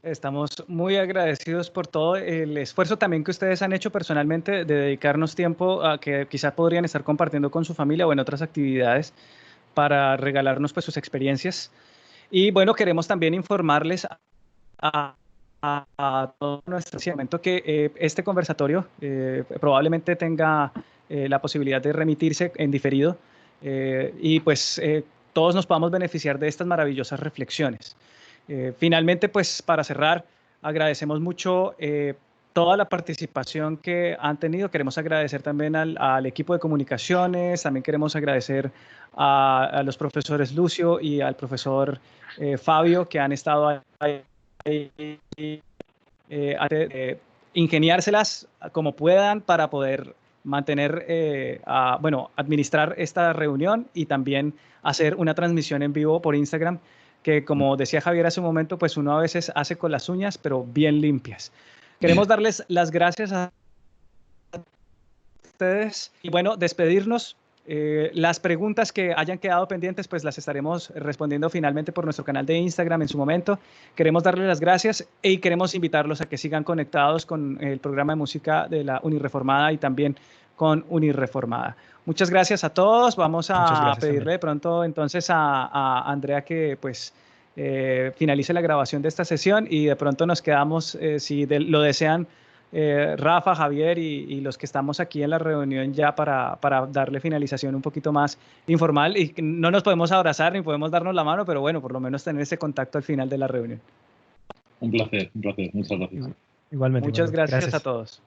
Estamos muy agradecidos por todo el esfuerzo también que ustedes han hecho personalmente de dedicarnos tiempo a que quizá podrían estar compartiendo con su familia o en otras actividades para regalarnos pues sus experiencias. Y bueno, queremos también informarles a todo nuestro momento que este conversatorio probablemente tenga la posibilidad de remitirse en diferido y pues todos nos podamos beneficiar de estas maravillosas reflexiones. Finalmente, pues para cerrar, agradecemos mucho toda la participación que han tenido. Queremos agradecer también al equipo de comunicaciones, también queremos agradecer a los profesores Lucio y al profesor Fabio, que han estado ahí ingeniárselas como puedan para poder mantener, administrar esta reunión y también hacer una transmisión en vivo por Instagram, que como decía Javier hace un momento, pues uno a veces hace con las uñas, pero bien limpias. Queremos darles las gracias a ustedes y bueno, despedirnos. Las preguntas que hayan quedado pendientes, pues las estaremos respondiendo finalmente por nuestro canal de Instagram en su momento. Queremos darles las gracias y queremos invitarlos a que sigan conectados con el programa de música de la Unireformada y también con Unireformada. Muchas gracias a todos. Vamos a pedirle de pronto entonces a Andrea que pues finalice la grabación de esta sesión y de pronto nos quedamos, si lo desean, Rafa, Javier y los que estamos aquí en la reunión ya para darle finalización un poquito más informal, y no nos podemos abrazar ni podemos darnos la mano, pero bueno, por lo menos tener ese contacto al final de la reunión. Un placer, muchas gracias. Igualmente. Muchas gracias a todos.